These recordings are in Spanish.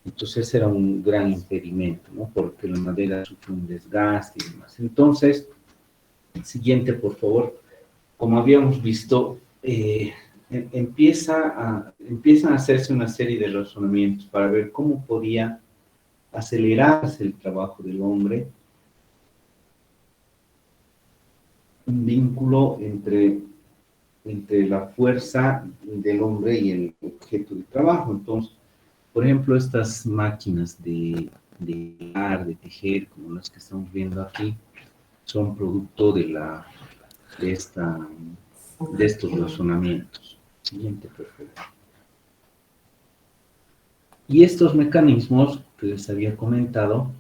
Entonces era un gran impedimento, ¿no? Porque la madera sufre un desgaste y demás. Entonces, siguiente, por favor. Como habíamos visto, empiezan a hacerse una serie de razonamientos para ver cómo podía acelerarse el trabajo del hombre, un vínculo entre la fuerza del hombre y el objeto de trabajo. Entonces, por ejemplo, estas máquinas de hilar, de tejer, como las que estamos viendo aquí, son producto de, esta, de estos razonamientos. Siguiente, por favor. Y estos mecanismos que les había comentado,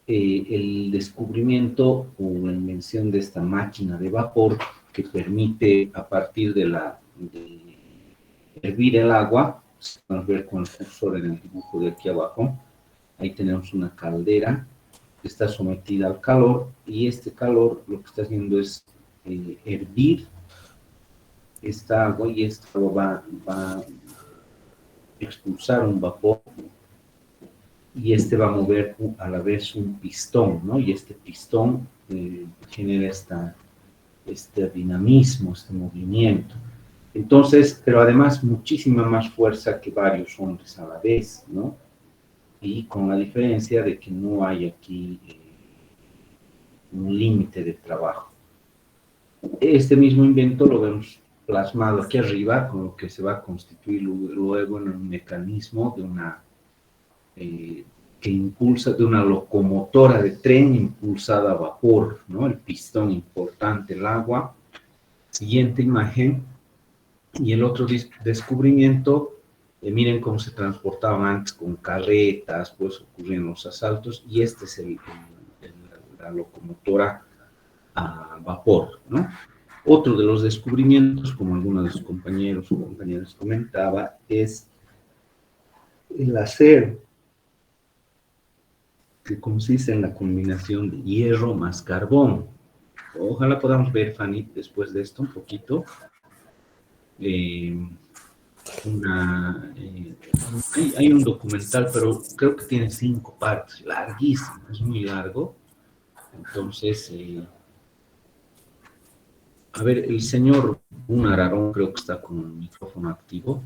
el descubrimiento o la invención de esta máquina de vapor que permite a partir de hervir el agua, vamos a ver con el cursor en el dibujo de aquí abajo, ahí tenemos una caldera que está sometida al calor y este calor lo que está haciendo es hervir esta agua y esta agua va a expulsar un vapor y este va a mover a la vez un pistón, ¿no? Y este pistón genera este dinamismo, este movimiento. Entonces, pero además muchísima más fuerza que varios hombres a la vez, ¿no? Y con la diferencia de que no hay aquí un límite de trabajo. Este mismo invento lo vemos plasmado aquí arriba, con lo que se va a constituir luego en un mecanismo que impulsa, de una locomotora de tren impulsada a vapor, ¿no? El pistón importante, el agua. Siguiente imagen. Y el otro descubrimiento, miren cómo se transportaban antes con carretas, pues ocurrían los asaltos, y este es la locomotora a vapor, ¿no? Otro de los descubrimientos, como algunos de sus compañeros o compañeras comentaba, es el acero, que consiste en la combinación de hierro más carbón. Ojalá podamos ver, Fanny, después de esto un poquito. Hay un documental, pero creo que tiene 5 partes, larguísimo, es muy largo. Entonces, a ver, el señor Ararón creo que está con el micrófono activo.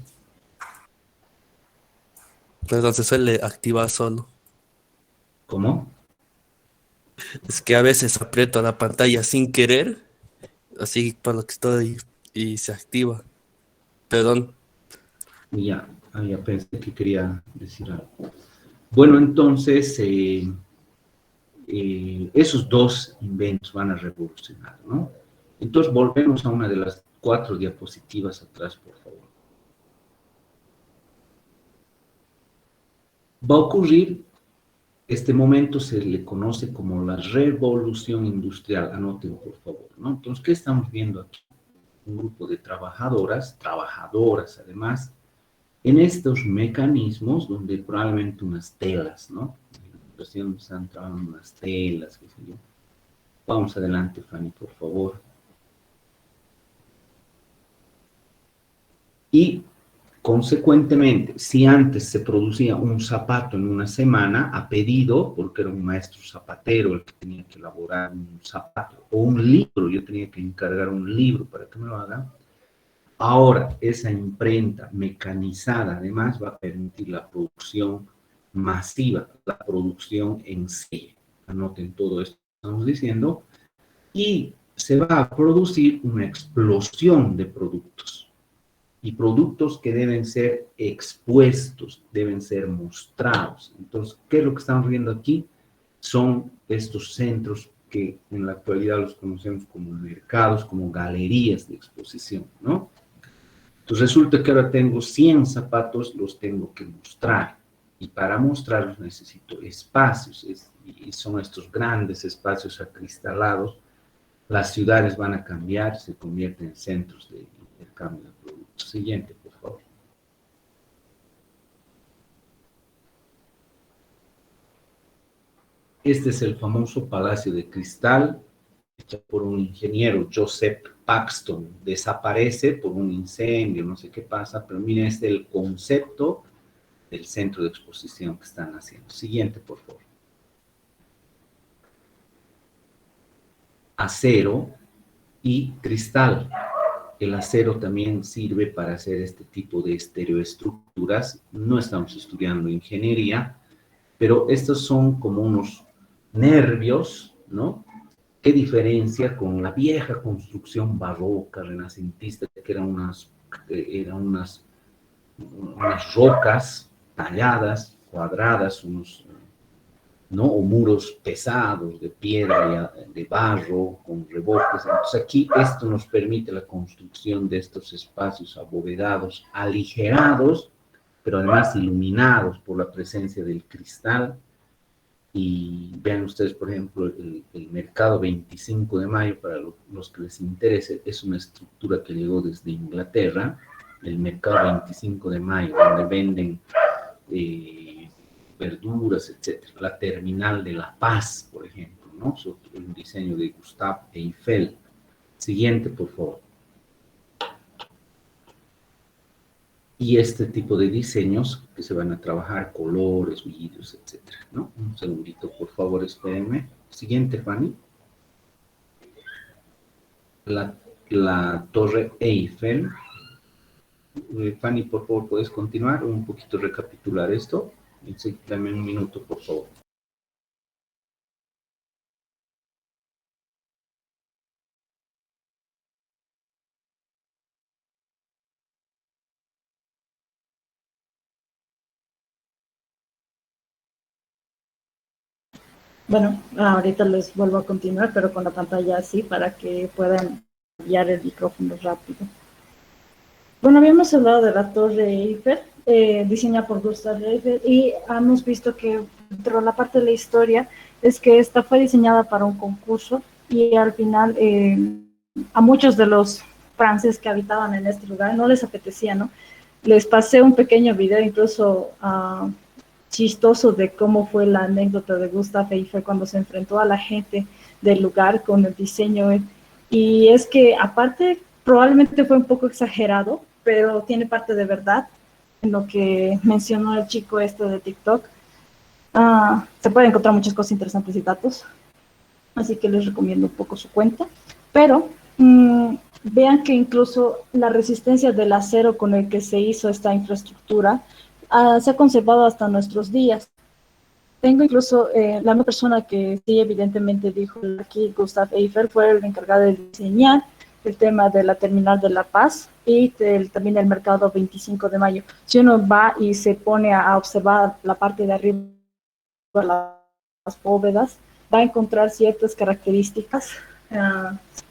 Perdón, se suele activar solo. ¿Cómo? Es que a veces aprieto la pantalla sin querer, así por lo que estoy, y se activa. Perdón. Ya pensé que quería decir algo. Bueno, entonces, esos dos inventos van a revolucionar, ¿no? Entonces, volvemos a una de las 4 diapositivas atrás, por favor. Va a ocurrir, este momento se le conoce como la revolución industrial, anoten por favor, ¿no? Entonces, ¿qué estamos viendo aquí? Un grupo de trabajadoras además, en estos mecanismos donde probablemente unas telas, ¿no? Recién están trabajando unas telas, qué sé yo. Vamos adelante, Fanny, por favor. Y, consecuentemente, si antes se producía un zapato en una semana a pedido, porque era un maestro zapatero el que tenía que elaborar un zapato, o un libro, yo tenía que encargar un libro para que me lo hagan, ahora esa imprenta mecanizada además va a permitir la producción masiva, la producción en serie. Anoten todo esto que estamos diciendo. Y se va a producir una explosión de productos. Y productos que deben ser expuestos, deben ser mostrados. Entonces, ¿qué es lo que estamos viendo aquí? Son estos centros que en la actualidad los conocemos como mercados, como galerías de exposición, ¿no? Entonces resulta que ahora tengo 100 zapatos, los tengo que mostrar. Y para mostrarlos necesito espacios, y son estos grandes espacios acristalados. Las ciudades van a cambiar, se convierten en centros de intercambio de productos. Siguiente, por favor. Este es el famoso Palacio de Cristal, hecho por un ingeniero, Joseph Paxton. Desaparece por un incendio, no sé qué pasa, pero miren, este es el concepto del centro de exposición que están haciendo. Siguiente, por favor. Acero y cristal. El acero también sirve para hacer este tipo de estereoestructuras. No estamos estudiando ingeniería, pero estos son como unos nervios, ¿no? ¿Qué diferencia con la vieja construcción barroca, renacentista, que eran unas rocas talladas, cuadradas, ¿no? O muros pesados de piedra, de barro, con revoques? Entonces aquí esto nos permite la construcción de estos espacios abovedados, aligerados, pero además iluminados por la presencia del cristal. Y vean ustedes, por ejemplo, el mercado 25 de mayo, para los que les interese, es una estructura que llegó desde Inglaterra, el mercado 25 de mayo, donde venden verduras, etcétera. La terminal de La Paz, por ejemplo, ¿no? Es un diseño de Gustave Eiffel. Siguiente, por favor. Y este tipo de diseños que se van a trabajar, colores, vidrios, etcétera, ¿no? Un segundito, por favor, espérenme. Siguiente, Fanny. La Torre Eiffel. Fanny, por favor, ¿puedes continuar? Un poquito recapitular esto. Dame un minuto, por favor. Bueno, ahorita les vuelvo a continuar, pero con la pantalla así para que puedan enviar el micrófono rápido. Bueno, habíamos hablado de la Torre Eiffel, diseñada por Gustave Eiffel, y hemos visto que dentro de la parte de la historia es que esta fue diseñada para un concurso y al final a muchos de los franceses que habitaban en este lugar no les apetecía, ¿no? Les pasé un pequeño video incluso chistoso de cómo fue la anécdota de Gustave Eiffel cuando se enfrentó a la gente del lugar con el diseño. Y es que aparte probablemente fue un poco exagerado, pero tiene parte de verdad en lo que mencionó el chico este de TikTok. Se pueden encontrar muchas cosas interesantes y datos, así que les recomiendo un poco su cuenta. Pero vean que incluso la resistencia del acero con el que se hizo esta infraestructura se ha conservado hasta nuestros días. Tengo incluso la misma persona que sí evidentemente dijo aquí, Gustave Eiffel, fue el encargado de diseñar el tema de la terminal de La Paz y también el mercado 25 de mayo. Si uno va y se pone a observar la parte de arriba, las bóvedas, va a encontrar ciertas características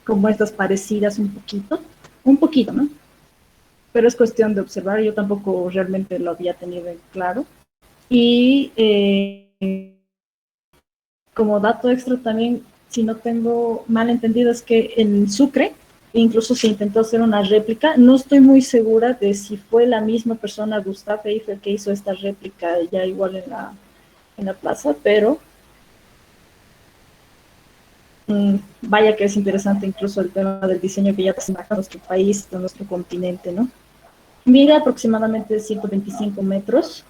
como estas parecidas un poquito, ¿no? Pero es cuestión de observar, yo tampoco realmente lo había tenido en claro. Y como dato extra también, si no tengo mal entendido, es que en Sucre incluso se intentó hacer una réplica. No estoy muy segura de si fue la misma persona, Gustave Eiffel, que hizo esta réplica ya igual en la plaza, pero vaya que es interesante incluso el tema del diseño que ya tenemos en nuestro país, en nuestro continente, ¿no? Mide aproximadamente 125 metros.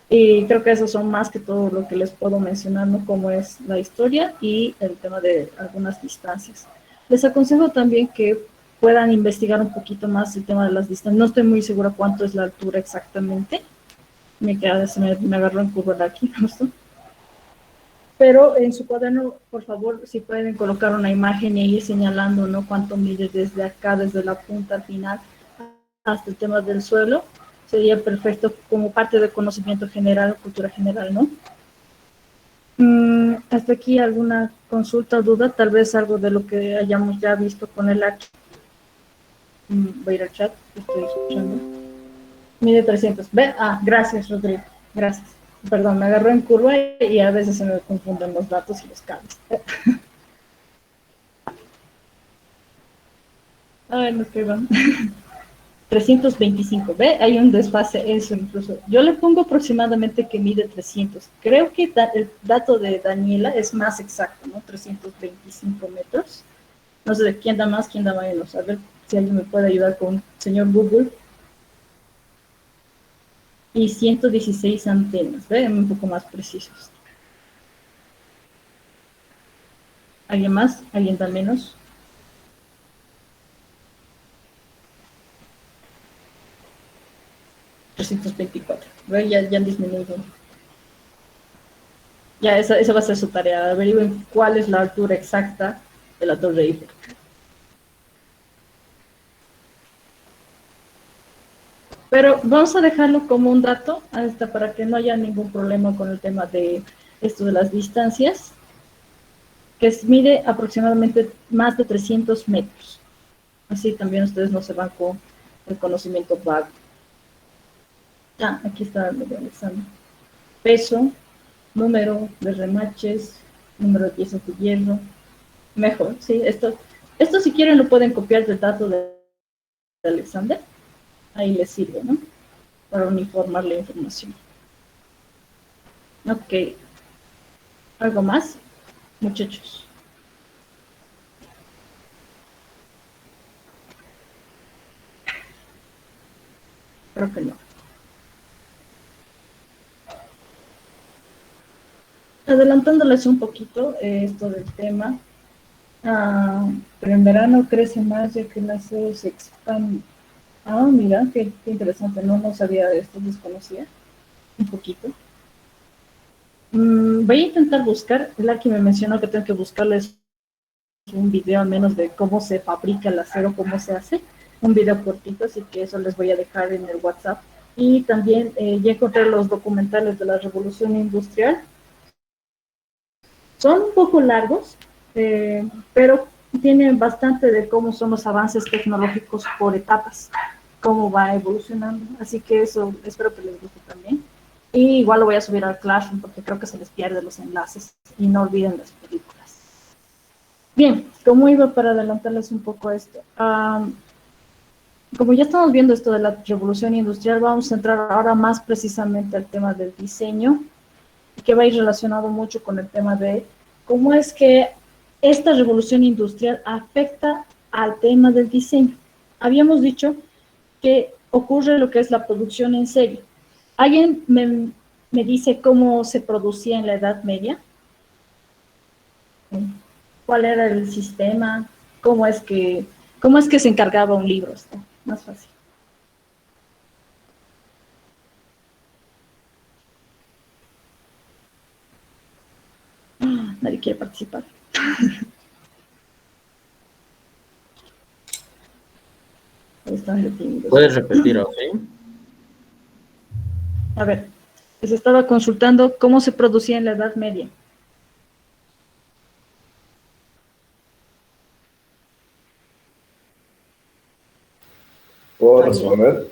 Y creo que esos son más que todo lo que les puedo mencionar, ¿no? Como es la historia y el tema de algunas distancias. Les aconsejo también que puedan investigar un poquito más el tema de las distancias. No estoy muy segura cuánto es la altura exactamente. Me agarró en curva aquí, justo. Pero en su cuaderno, por favor, si pueden colocar una imagen y ir señalando, ¿no? Cuánto mide desde acá, desde la punta al final, hasta el tema del suelo, sería perfecto como parte del conocimiento general, cultura general, ¿no? Hasta aquí alguna consulta o duda, tal vez algo de lo que hayamos ya visto con el H. Voy a ir al chat, estoy escuchando. Mide 300. Gracias, Rodrigo, gracias. Perdón, me agarró en curva y a veces se me confunden los datos y los cables. Ay, no, perdón. 325, ¿ve? Hay un desfase, eso incluso. Yo le pongo aproximadamente que mide 300. Creo que el dato de Daniela es más exacto, ¿no? 325 metros. No sé de quién da más, quién da menos. A ver si alguien me puede ayudar con señor Google. y 116 antenas, ¿ven? Un poco más precisos. ¿Alguien más? ¿Alguien da menos? $324. ¿Ven? Ya han disminuido. Ya, esa va a ser su tarea. Averigüen cuál es la altura exacta de la Torre Eiffel. Pero vamos a dejarlo como un dato, hasta para que no haya ningún problema con el tema de esto de las distancias, que mide aproximadamente más de 300 metros. Así también ustedes no se van con el conocimiento vago. Aquí está el de Alexander. Peso, número de remaches, número de piezas de hierro. Mejor, sí, esto si quieren lo pueden copiar del dato de Alexander. Ahí les sirve, ¿no? Para uniformar la información. Ok. ¿Algo más, muchachos? Creo que no. Adelantándoles un poquito esto del tema, pero en verano crece más ya que el acero se expande. Mira, qué interesante, no sabía esto, desconocía un poquito. Voy a intentar buscar, el Aki me mencionó que tengo que buscarles un video al menos de cómo se fabrica el acero, cómo se hace, un video cortito, así que eso les voy a dejar en el WhatsApp. Y también ya encontré los documentales de la Revolución Industrial. Son un poco largos, pero tienen bastante de cómo son los avances tecnológicos por etapas, cómo va evolucionando. Así que eso espero que les guste también. Y igual lo voy a subir al Classroom porque creo que se les pierde los enlaces. Y no olviden las películas. Bien, como iba para adelantarles un poco esto. Como ya estamos viendo esto de la revolución industrial, vamos a entrar ahora más precisamente al tema del diseño, que va a ir relacionado mucho con el tema de cómo es que esta revolución industrial afecta al tema del diseño. Habíamos dicho que ocurre lo que es la producción en serie. ¿Alguien me dice cómo se producía en la Edad Media? ¿Cuál era el sistema? ¿Cómo es que se encargaba un libro? Está más fácil. Nadie quiere participar. ¿Puedes repetir, ok? A ver, les estaba consultando cómo se producía en la Edad Media. ¿Puedo responder?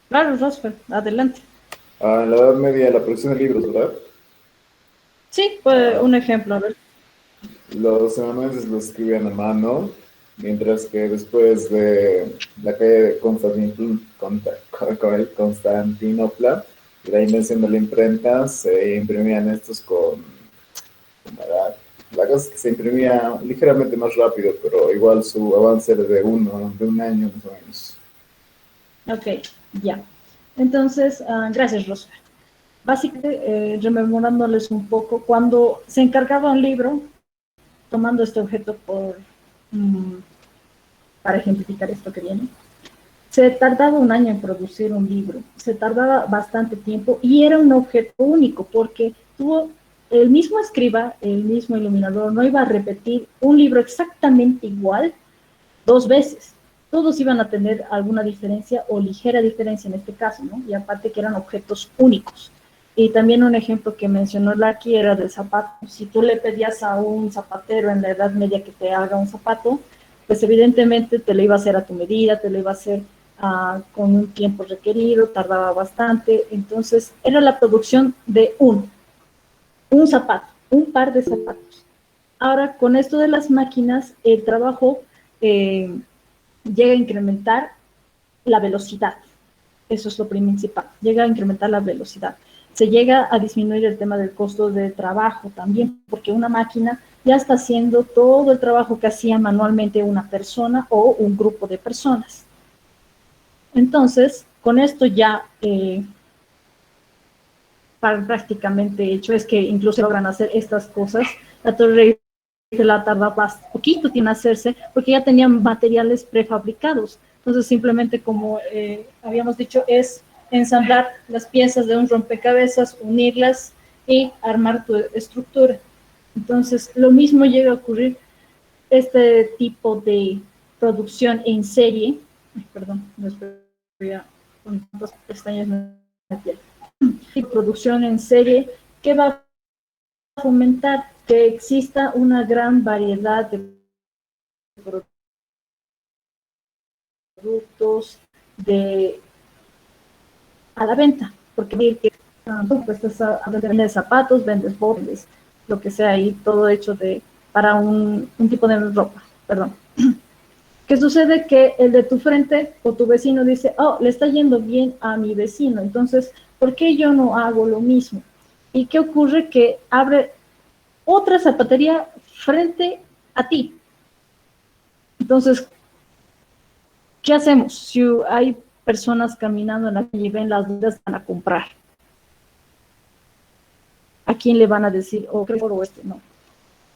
Claro, Rosfer, adelante. En la Edad Media, la producción de libros, ¿verdad? Sí, un ejemplo, a ver. Los amanuenses los escribían a mano, mientras que después de la caída de Constantinopla y la invención de la imprenta, se imprimían estos con la cosa es que se imprimía ligeramente más rápido, pero igual su avance era de un año más o menos. Ok, ya. Entonces, gracias, Rosa. Básicamente, rememorándoles un poco, cuando se encargaba un libro, tomando este objeto para ejemplificar esto que viene, se tardaba un año en producir un libro, se tardaba bastante tiempo y era un objeto único porque tuvo el mismo escriba, el mismo iluminador, no iba a repetir un libro exactamente igual 2 veces. Todos iban a tener alguna diferencia o ligera diferencia en este caso, ¿no? Y aparte que eran objetos únicos. Y también un ejemplo que mencionó Lucky era del zapato. Si tú le pedías a un zapatero en la Edad Media que te haga un zapato, pues evidentemente te lo iba a hacer a tu medida, te lo iba a hacer con un tiempo requerido, tardaba bastante. Entonces era la producción de un zapato, un par de zapatos. Ahora, con esto de las máquinas, el trabajo llega a incrementar la velocidad. Eso es lo principal. Llega a incrementar la velocidad. Se llega a disminuir el tema del costo de trabajo también, porque una máquina ya está haciendo todo el trabajo que hacía manualmente una persona o un grupo de personas. Entonces, Con esto ya prácticamente hecho, es que incluso logran hacer estas cosas. La Torre Eiffel la tardaba poquito en hacerse porque ya tenían materiales prefabricados. Entonces simplemente como habíamos dicho es ensamblar las piezas de un rompecabezas, unirlas y armar tu estructura. Entonces lo mismo llega a ocurrir este tipo de producción en serie. Ay, perdón, no estoy con tantas pestañas en la piel. Y producción en serie que va a fomentar que exista una gran variedad de productos de a la venta, porque pues vendes zapatos, vendes botes, lo que sea, y todo hecho para un tipo de ropa, perdón. ¿Qué sucede? Que el de tu frente o tu vecino dice, oh, le está yendo bien a mi vecino, entonces, ¿por qué yo no hago lo mismo? ¿Y qué ocurre? Que abre otra zapatería frente a ti. Entonces, ¿qué hacemos? Si hay personas caminando en la calle y ven las dudas, van a comprar. ¿A quién le van a decir, oh, qué por este? No.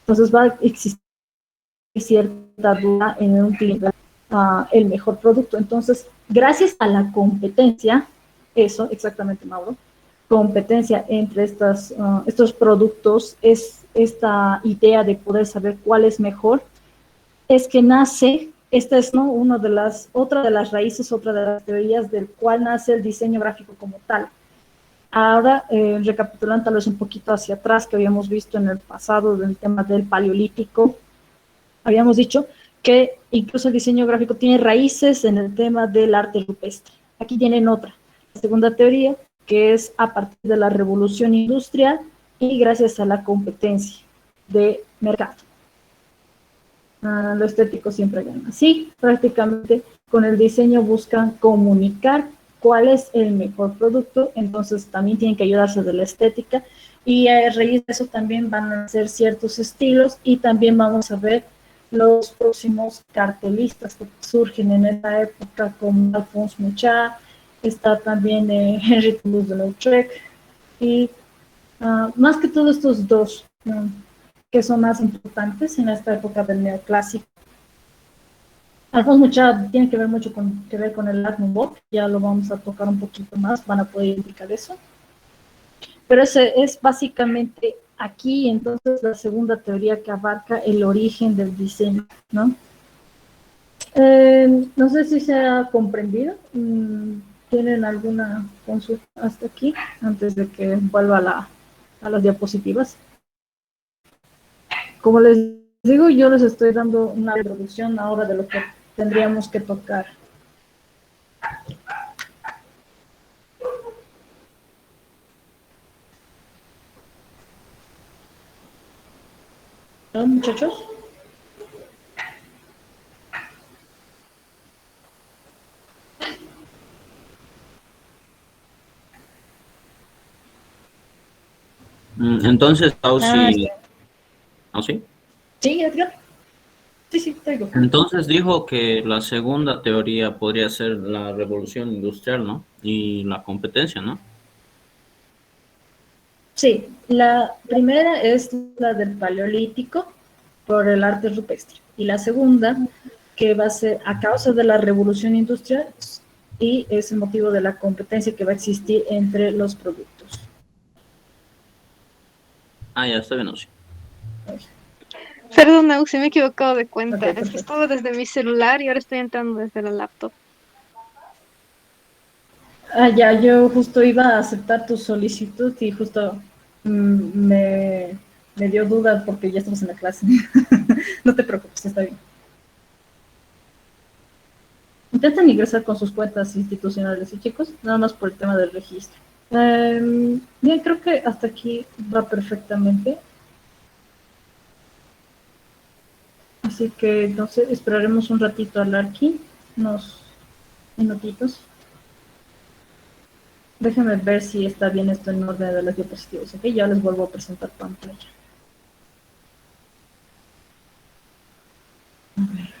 Entonces va a existir cierta duda en un cliente el mejor producto. Entonces, gracias a la competencia, eso exactamente, Mauro, competencia entre estos productos, es esta idea de poder saber cuál es mejor, es que nace, esta es, ¿no?, otra de las raíces, otra de las teorías del cual nace el diseño gráfico como tal. Ahora, recapitulando tal vez un poquito hacia atrás, que habíamos visto en el pasado del tema del paleolítico, habíamos dicho que incluso el diseño gráfico tiene raíces en el tema del arte rupestre. Aquí tienen otra, la segunda teoría, que es a partir de la revolución industrial y gracias a la competencia de mercado. Lo estético siempre gana. Sí, prácticamente con el diseño buscan comunicar cuál es el mejor producto, entonces también tienen que ayudarse de la estética y a raíz de eso también van a hacer ciertos estilos y también vamos a ver los próximos cartelistas que surgen en esta época como Alphonse Mucha, está también Henry Toulouse-Lautrec y más que todo estos dos que son más importantes en esta época del neoclásico. Alphonse Mucha tiene que ver mucho que ver con el Art Nouveau, ya lo vamos a tocar un poquito más, van a poder identificar eso. Pero ese es básicamente aquí, entonces, la segunda teoría que abarca el origen del diseño, ¿no? No sé si se ha comprendido. ¿Tienen alguna consulta hasta aquí antes de que vuelva a las diapositivas? Como les digo, yo les estoy dando una introducción ahora de lo que tendríamos que tocar. ¿No, muchachos? Entonces, Sí. ¿sí? Sí, Edgar. Sí, te digo. Entonces dijo que la segunda teoría podría ser la revolución industrial, ¿no? Y la competencia, ¿no? Sí, la primera es la del paleolítico por el arte rupestre y la segunda que va a ser a causa de la revolución industrial y es el motivo de la competencia que va a existir entre los productos. Ah, ya está bien, ¿no? Sí. Perdona, se me he equivocado de cuenta. Ok, Es que perfecto. estaba desde mi celular y ahora estoy entrando desde la laptop. Ya, yo justo iba a aceptar tu solicitud y justo me dio duda porque ya estamos en la clase. No te preocupes, está bien. Intenten ingresar con sus cuentas institucionales, ¿sí, chicos? Nada más por el tema del registro. Bien, creo que hasta aquí va perfectamente. Así que entonces esperaremos un ratito al Larkin, unos minutitos. Déjenme ver si está bien esto en orden de las diapositivas, ¿ok? Ya les vuelvo a presentar pantalla. A ver.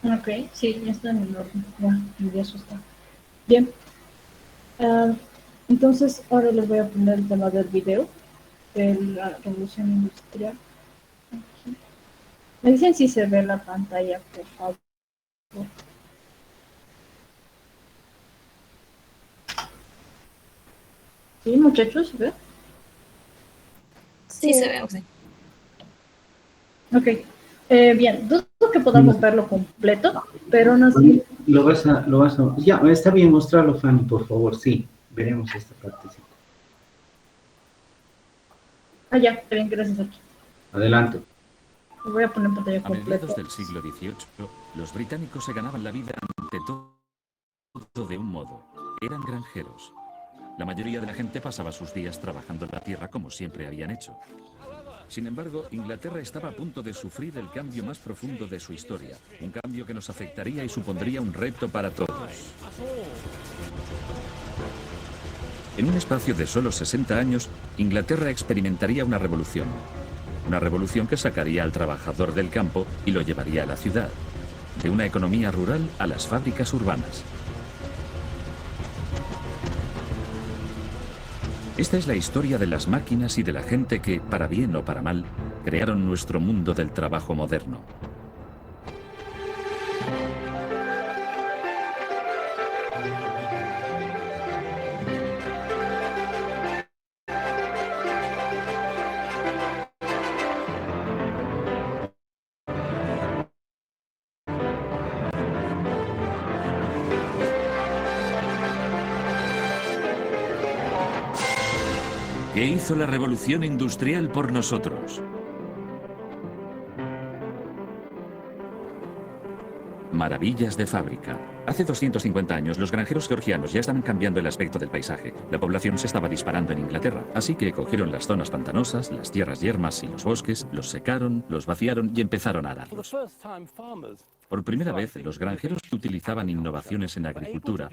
Ok, sí, ya está en el orden. Ya eso está. Bien. Ah, entonces, ahora les voy a poner el tema del video, de la revolución industrial. Aquí. Me dicen si se ve la pantalla, por favor. Sí, muchachos, ¿se ve? Sí, se ve, sí. Ok. Bien, dudo que podamos verlo completo, pero no sé. Ya, está bien, mostrarlo, Fanny, por favor, sí, veremos esta partecita. Ah, ya, está bien, gracias aquí. Adelante. Lo voy a poner en pantalla A completa. mediados del siglo XVIII, los británicos se ganaban la vida ante todo de un modo. Eran granjeros. La mayoría de la gente pasaba sus días trabajando en la tierra como siempre habían hecho. Sin embargo, Inglaterra estaba a punto de sufrir el cambio más profundo de su historia. Un cambio que nos afectaría y supondría un reto para todos. En un espacio de solo 60 años, Inglaterra experimentaría una revolución. Una revolución que sacaría al trabajador del campo y lo llevaría a la ciudad. De una economía rural a las fábricas urbanas. Esta es la historia de las máquinas y de la gente que, para bien o para mal, crearon nuestro mundo del trabajo moderno. ¿Qué hizo la revolución industrial por nosotros? Maravillas de fábrica. Hace 250 años los granjeros georgianos ya estaban cambiando el aspecto del paisaje. La población se estaba disparando en Inglaterra, así que cogieron las zonas pantanosas, las tierras yermas y los bosques, los secaron, los vaciaron y empezaron a ararlos. Por primera vez, los granjeros que utilizaban innovaciones en agricultura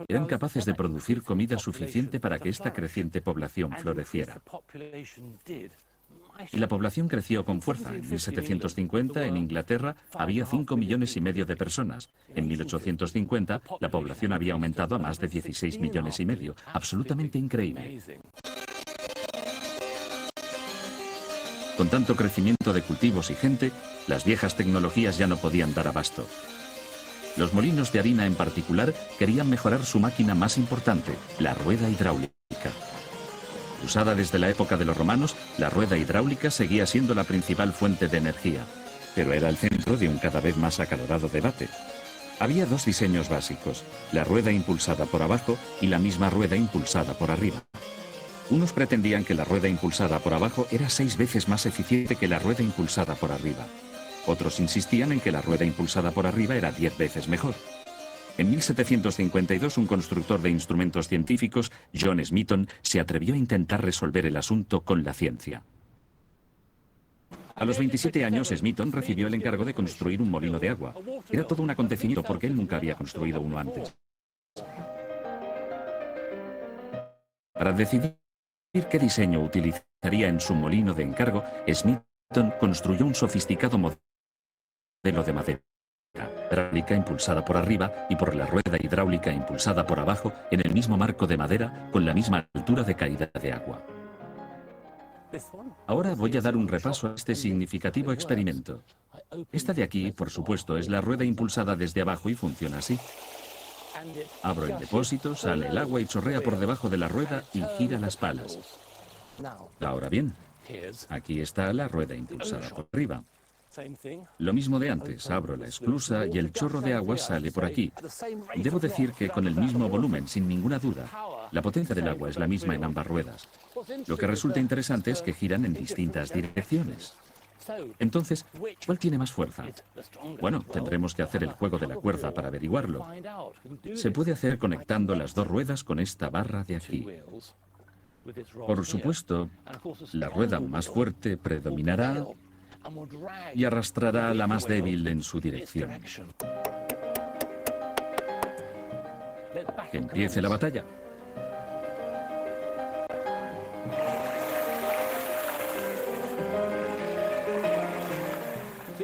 eran capaces de producir comida suficiente para que esta creciente población floreciera. Y la población creció con fuerza. En 1750, en Inglaterra, había 5,5 millones de personas. En 1850, la población había aumentado a más de 16,5 millones. Absolutamente increíble. Con tanto crecimiento de cultivos y gente, las viejas tecnologías ya no podían dar abasto. Los molinos de harina en particular querían mejorar su máquina más importante, la rueda hidráulica. Usada desde la época de los romanos, la rueda hidráulica seguía siendo la principal fuente de energía, pero era el centro de un cada vez más acalorado debate. Había dos diseños básicos, la rueda impulsada por abajo y la misma rueda impulsada por arriba. Unos pretendían que la rueda impulsada por abajo era 6 veces más eficiente que la rueda impulsada por arriba. Otros insistían en que la rueda impulsada por arriba era 10 veces mejor. En 1752, un constructor de instrumentos científicos, John Smeaton, se atrevió a intentar resolver el asunto con la ciencia. A los 27 años, Smeaton recibió el encargo de construir un molino de agua. Era todo un acontecimiento porque él nunca había construido uno antes. Para decidir qué diseño utilizaría en su molino de encargo, Smeaton construyó un sofisticado modelo de madera hidráulica impulsada por arriba y por la rueda hidráulica impulsada por abajo en el mismo marco de madera con la misma altura de caída de agua. Ahora voy a dar un repaso a este significativo experimento. Esta de aquí, por supuesto, es la rueda impulsada desde abajo y funciona así. Abro el depósito, sale el agua y chorrea por debajo de la rueda y gira las palas. Ahora bien, aquí está la rueda impulsada por arriba. Lo mismo de antes, abro la esclusa y el chorro de agua sale por aquí. Debo decir que con el mismo volumen, sin ninguna duda. La potencia del agua es la misma en ambas ruedas. Lo que resulta interesante es que giran en distintas direcciones. Entonces, ¿cuál tiene más fuerza? Bueno, tendremos que hacer el juego de la cuerda para averiguarlo. Se puede hacer conectando las dos ruedas con esta barra de aquí. Por supuesto, la rueda más fuerte predominará y arrastrará a la más débil en su dirección. Que empiece la batalla.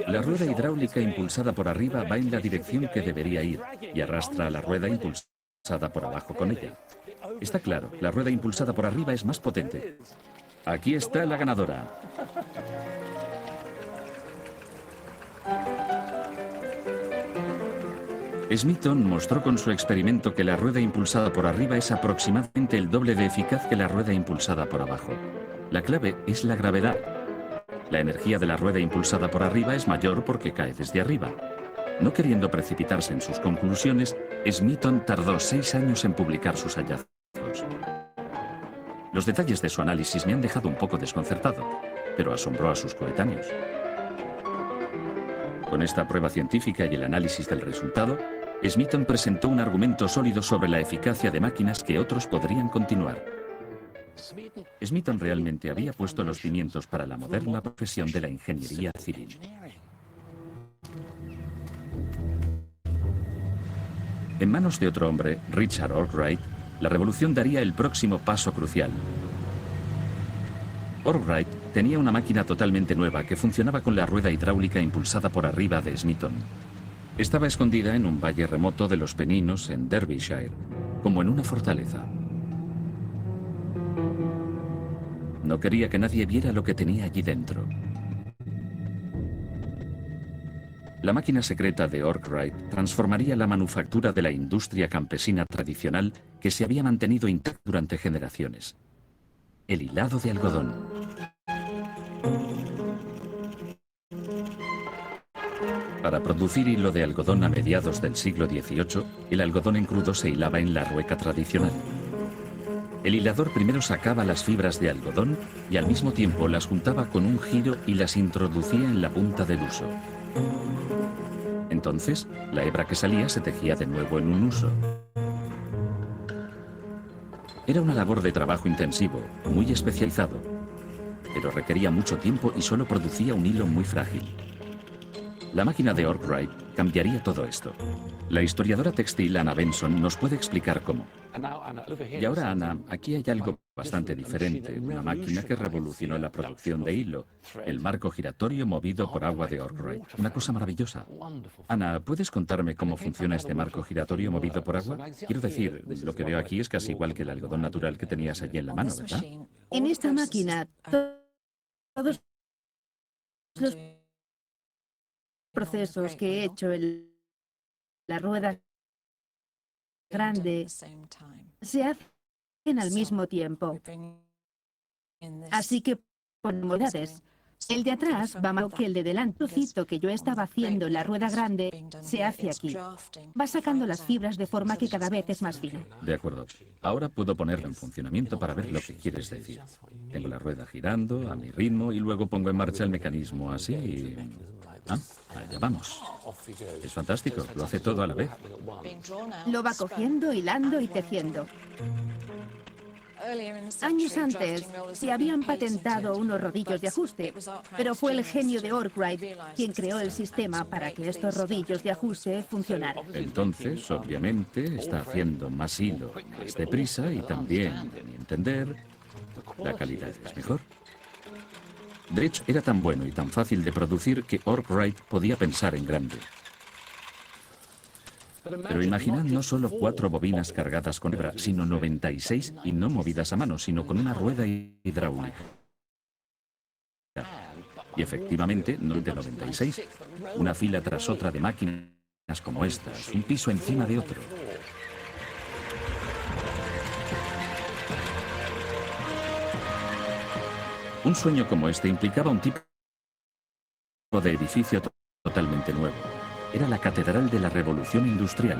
La rueda hidráulica impulsada por arriba va en la dirección que debería ir y arrastra a la rueda impulsada por abajo con ella. Está claro, la rueda impulsada por arriba es más potente. Aquí está la ganadora. Smeaton mostró con su experimento que la rueda impulsada por arriba es aproximadamente el doble de eficaz que la rueda impulsada por abajo. La clave es la gravedad. La energía de la rueda impulsada por arriba es mayor porque cae desde arriba. No queriendo precipitarse en sus conclusiones, Smeaton tardó 6 años en publicar sus hallazgos. Los detalles de su análisis me han dejado un poco desconcertado, pero asombró a sus coetáneos. Con esta prueba científica y el análisis del resultado, Smeaton presentó un argumento sólido sobre la eficacia de máquinas que otros podrían continuar. Smeaton realmente había puesto los cimientos para la moderna profesión de la ingeniería civil. En manos de otro hombre, Richard Arkwright, la revolución daría el próximo paso crucial. Arkwright tenía una máquina totalmente nueva que funcionaba con la rueda hidráulica impulsada por arriba de Smeaton. Estaba escondida en un valle remoto de los Peninos en Derbyshire, como en una fortaleza. No quería que nadie viera lo que tenía allí dentro. La máquina secreta de Arkwright transformaría la manufactura de la industria campesina tradicional que se había mantenido intacta durante generaciones. El hilado de algodón. Para producir hilo de algodón a mediados del siglo XVIII, el algodón en crudo se hilaba en la rueca tradicional. El hilador primero sacaba las fibras de algodón y al mismo tiempo las juntaba con un giro y las introducía en la punta del huso. Entonces, la hebra que salía se tejía de nuevo en un huso. Era una labor de trabajo intensivo, muy especializado, pero requería mucho tiempo y solo producía un hilo muy frágil. La máquina de Arkwright cambiaría todo esto. La historiadora textil Anna Benson nos puede explicar cómo. Y ahora, Anna, aquí hay algo bastante diferente, una máquina que revolucionó la producción de hilo, el marco giratorio movido por agua de Arkwright. Una cosa maravillosa. Anna, ¿puedes contarme cómo funciona este marco giratorio movido por agua? Quiero decir, lo que veo aquí es casi igual que el algodón natural que tenías allí en la mano, ¿verdad? En esta máquina, todos los procesos que he hecho en la rueda grande se hacen al mismo tiempo. Así que por modalidades, el de atrás va más que el de delante. El trocito que yo estaba haciendo en la rueda grande se hace aquí. Va sacando las fibras de forma que cada vez es más fina. De acuerdo. Ahora puedo ponerlo en funcionamiento para ver lo que quieres decir. Tengo la rueda girando a mi ritmo y luego pongo en marcha el mecanismo así y... allá vamos. Es fantástico, lo hace todo a la vez. Lo va cogiendo, hilando y tejiendo. Años antes se habían patentado unos rodillos de ajuste, pero fue el genio de Arkwright quien creó el sistema para que estos rodillos de ajuste funcionaran. Entonces, obviamente, está haciendo más hilo más deprisa y también, a mi entender, la calidad es mejor. De hecho, era tan bueno y tan fácil de producir que Arkwright podía pensar en grande. Pero imaginad no solo 4 bobinas cargadas con hebra, sino 96 y no movidas a mano, sino con una rueda hidráulica. Y efectivamente, no de 96, una fila tras otra de máquinas como estas, un piso encima de otro. Un sueño como este implicaba un tipo de edificio totalmente nuevo. Era la Catedral de la Revolución Industrial.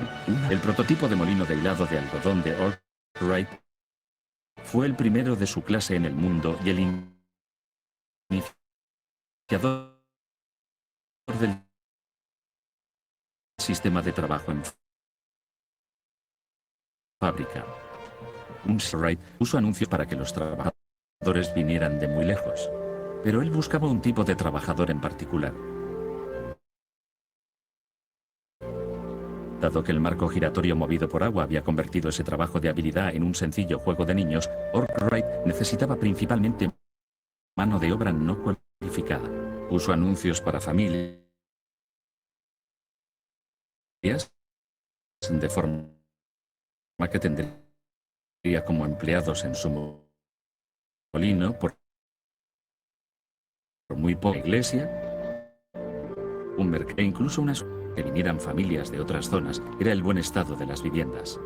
El prototipo de molino de hilado de algodón de Arkwright fue el primero de su clase en el mundo y el iniciador del sistema de trabajo en fábrica. Arkwright puso anuncios para que los trabajadores vinieran de muy lejos, pero él buscaba un tipo de trabajador en particular. Dado que el marco giratorio movido por agua había convertido ese trabajo de habilidad en un sencillo juego de niños, Arkwright necesitaba principalmente mano de obra no cualificada. Puso anuncios para familias de forma que tendría como empleados en su molino por muy poca iglesia, un mercado e incluso unas que vinieran familias de otras zonas, era el buen estado de las viviendas.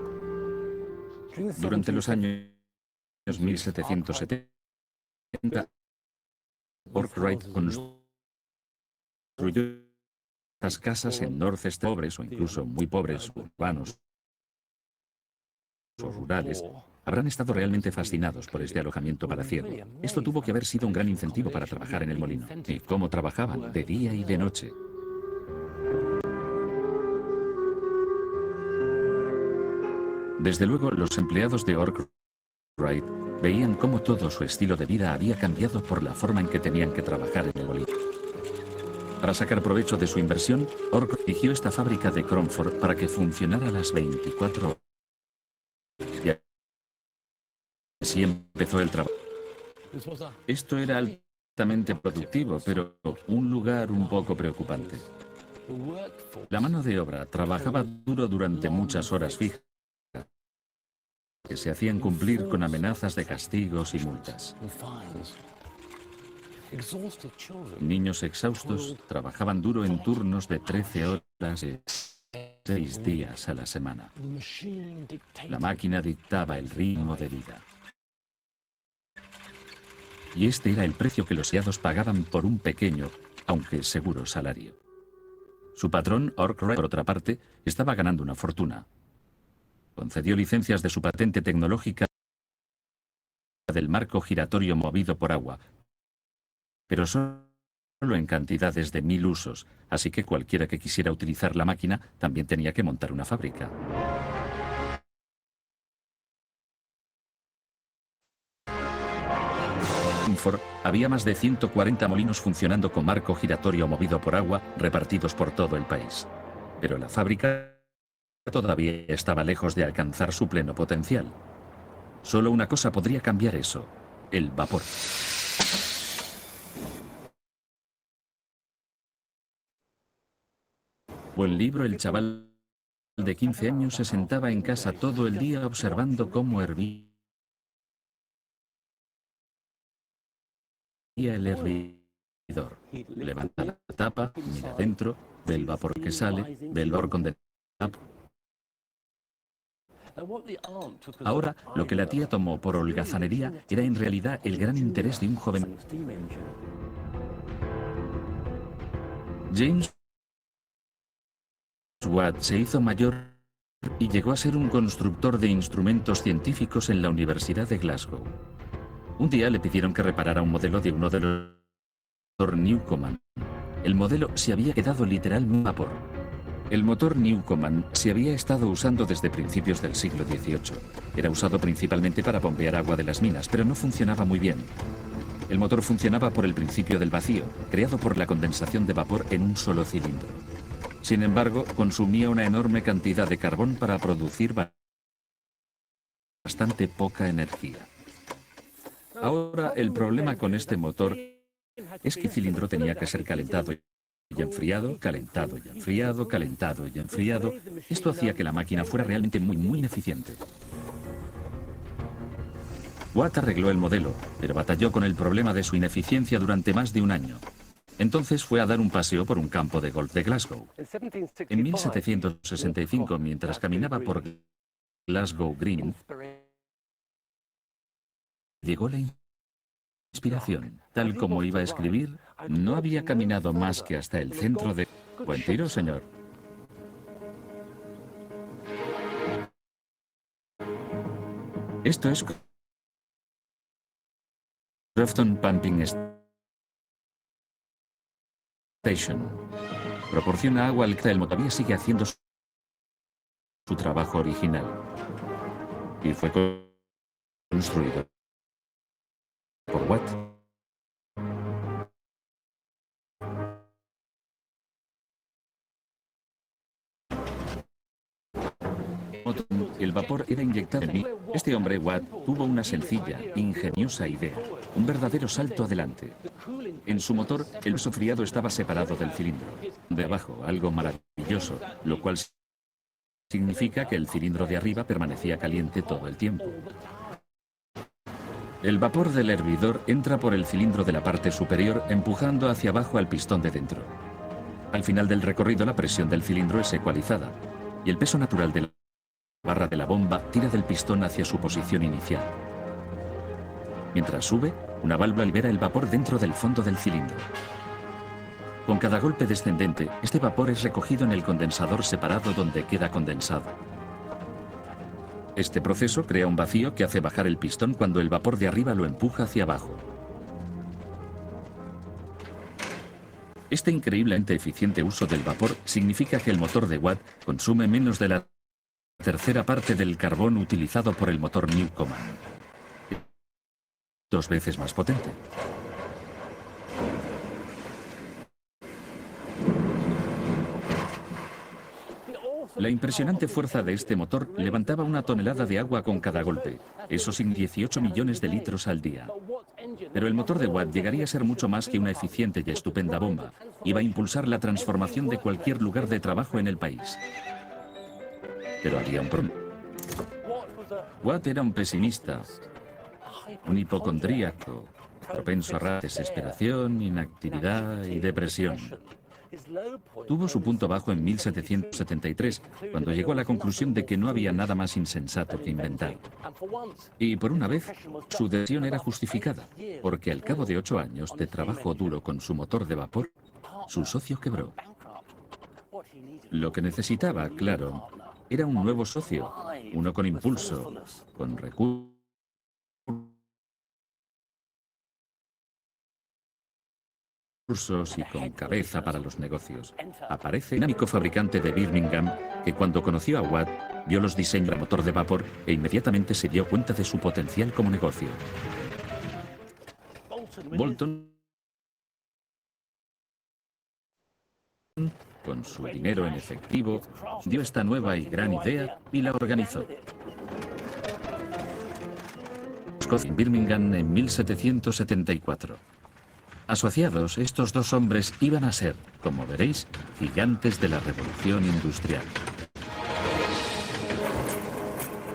Durante los años 1770, Arkwright construyó estas casas en Dorchester, pobres o incluso muy pobres, urbanos o rurales, habrán estado realmente fascinados por este alojamiento palaciego. Esto tuvo que haber sido un gran incentivo para trabajar en el molino. ¿Y cómo trabajaban? De día y de noche. Desde luego, los empleados de Arkwright veían cómo todo su estilo de vida había cambiado por la forma en que tenían que trabajar en el molino. Para sacar provecho de su inversión, Arkwright dirigió esta fábrica de Cromford para que funcionara a las 24 horas. Y así empezó el trabajo. Esto era altamente productivo, pero un lugar un poco preocupante. La mano de obra trabajaba duro durante muchas horas fijas, que se hacían cumplir con amenazas de castigos y multas. Niños exhaustos trabajaban duro en turnos de 13 horas y 6 días a la semana. La máquina dictaba el ritmo de vida. Y este era el precio que los empleados pagaban por un pequeño, aunque seguro salario. Su patrón, Arkwright, por otra parte, estaba ganando una fortuna. Concedió licencias de su patente tecnológica del marco giratorio movido por agua, pero solo en cantidades de 1000 usos, así que cualquiera que quisiera utilizar la máquina también tenía que montar una fábrica. Había más de 140 molinos funcionando con marco giratorio movido por agua, repartidos por todo el país. Pero la fábrica todavía estaba lejos de alcanzar su pleno potencial. Solo una cosa podría cambiar eso: el vapor. Buen libro, el chaval de 15 años se sentaba en casa todo el día observando cómo hervía el hervidor. Levanta la tapa, mira dentro, ve el vapor que sale, ve el vapor condensado. Ahora, lo que la tía tomó por holgazanería era en realidad el gran interés de un joven. James Watt se hizo mayor y llegó a ser un constructor de instrumentos científicos en la Universidad de Glasgow. Un día le pidieron que reparara un modelo de uno de los motor Newcomen. El modelo se había quedado literalmente en vapor. El motor Newcomen se había estado usando desde principios del siglo XVIII. Era usado principalmente para bombear agua de las minas, pero no funcionaba muy bien. El motor funcionaba por el principio del vacío, creado por la condensación de vapor en un solo cilindro. Sin embargo, consumía una enorme cantidad de carbón para producir bastante poca energía. Ahora, el problema con este motor es que el cilindro tenía que ser calentado y enfriado, calentado y enfriado, calentado y enfriado. Esto hacía que la máquina fuera realmente muy ineficiente. Watt arregló el modelo, pero batalló con el problema de su ineficiencia durante más de un año. Entonces fue a dar un paseo por un campo de golf de Glasgow. En 1765, mientras caminaba por Glasgow Green, llegó la inspiración. Tal como iba a escribir, no había caminado más que hasta el centro de... Buen tiro, señor. Esto es Crofton Pumping Station. Proporciona agua al que el motor todavía sigue haciendo su trabajo original. Y fue construido por Watt. El vapor era inyectado en mí. Este hombre, Watt, tuvo una sencilla, ingeniosa idea. Un verdadero salto adelante. En su motor, el sofriado estaba separado del cilindro. De abajo, algo maravilloso, lo cual significa que el cilindro de arriba permanecía caliente todo el tiempo. El vapor del hervidor entra por el cilindro de la parte superior empujando hacia abajo al pistón de dentro. Al final del recorrido la presión del cilindro es ecualizada y el peso natural de la barra de la bomba tira del pistón hacia su posición inicial. Mientras sube, una válvula libera el vapor dentro del fondo del cilindro. Con cada golpe descendente, este vapor es recogido en el condensador separado donde queda condensado. Este proceso crea un vacío que hace bajar el pistón cuando el vapor de arriba lo empuja hacia abajo. Este increíblemente eficiente uso del vapor significa que el motor de Watt consume menos de la tercera parte del carbón utilizado por el motor Newcomen. 2 veces más potente. La impresionante fuerza de este motor levantaba 1 tonelada de agua con cada golpe. Eso sin 18 millones de litros al día. Pero el motor de Watt llegaría a ser mucho más que una eficiente y estupenda bomba. Iba a impulsar la transformación de cualquier lugar de trabajo en el país. Pero había un problema. Watt era un pesimista, un hipocondríaco, propenso a desesperación, inactividad y depresión. Tuvo su punto bajo en 1773, cuando llegó a la conclusión de que no había nada más insensato que inventar. Y por una vez, su decisión era justificada, porque al cabo de 8 años de trabajo duro con su motor de vapor, su socio quebró. Lo que necesitaba, claro, era un nuevo socio, uno con impulso, con recursos y con cabeza para los negocios. Aparece el dinámico fabricante de Birmingham, que cuando conoció a Watt, vio los diseños del motor de vapor e inmediatamente se dio cuenta de su potencial como negocio. Bolton, con su dinero en efectivo, dio esta nueva y gran idea y la organizó. En Birmingham en 1774. Asociados, estos 2 hombres iban a ser, como veréis, gigantes de la revolución industrial.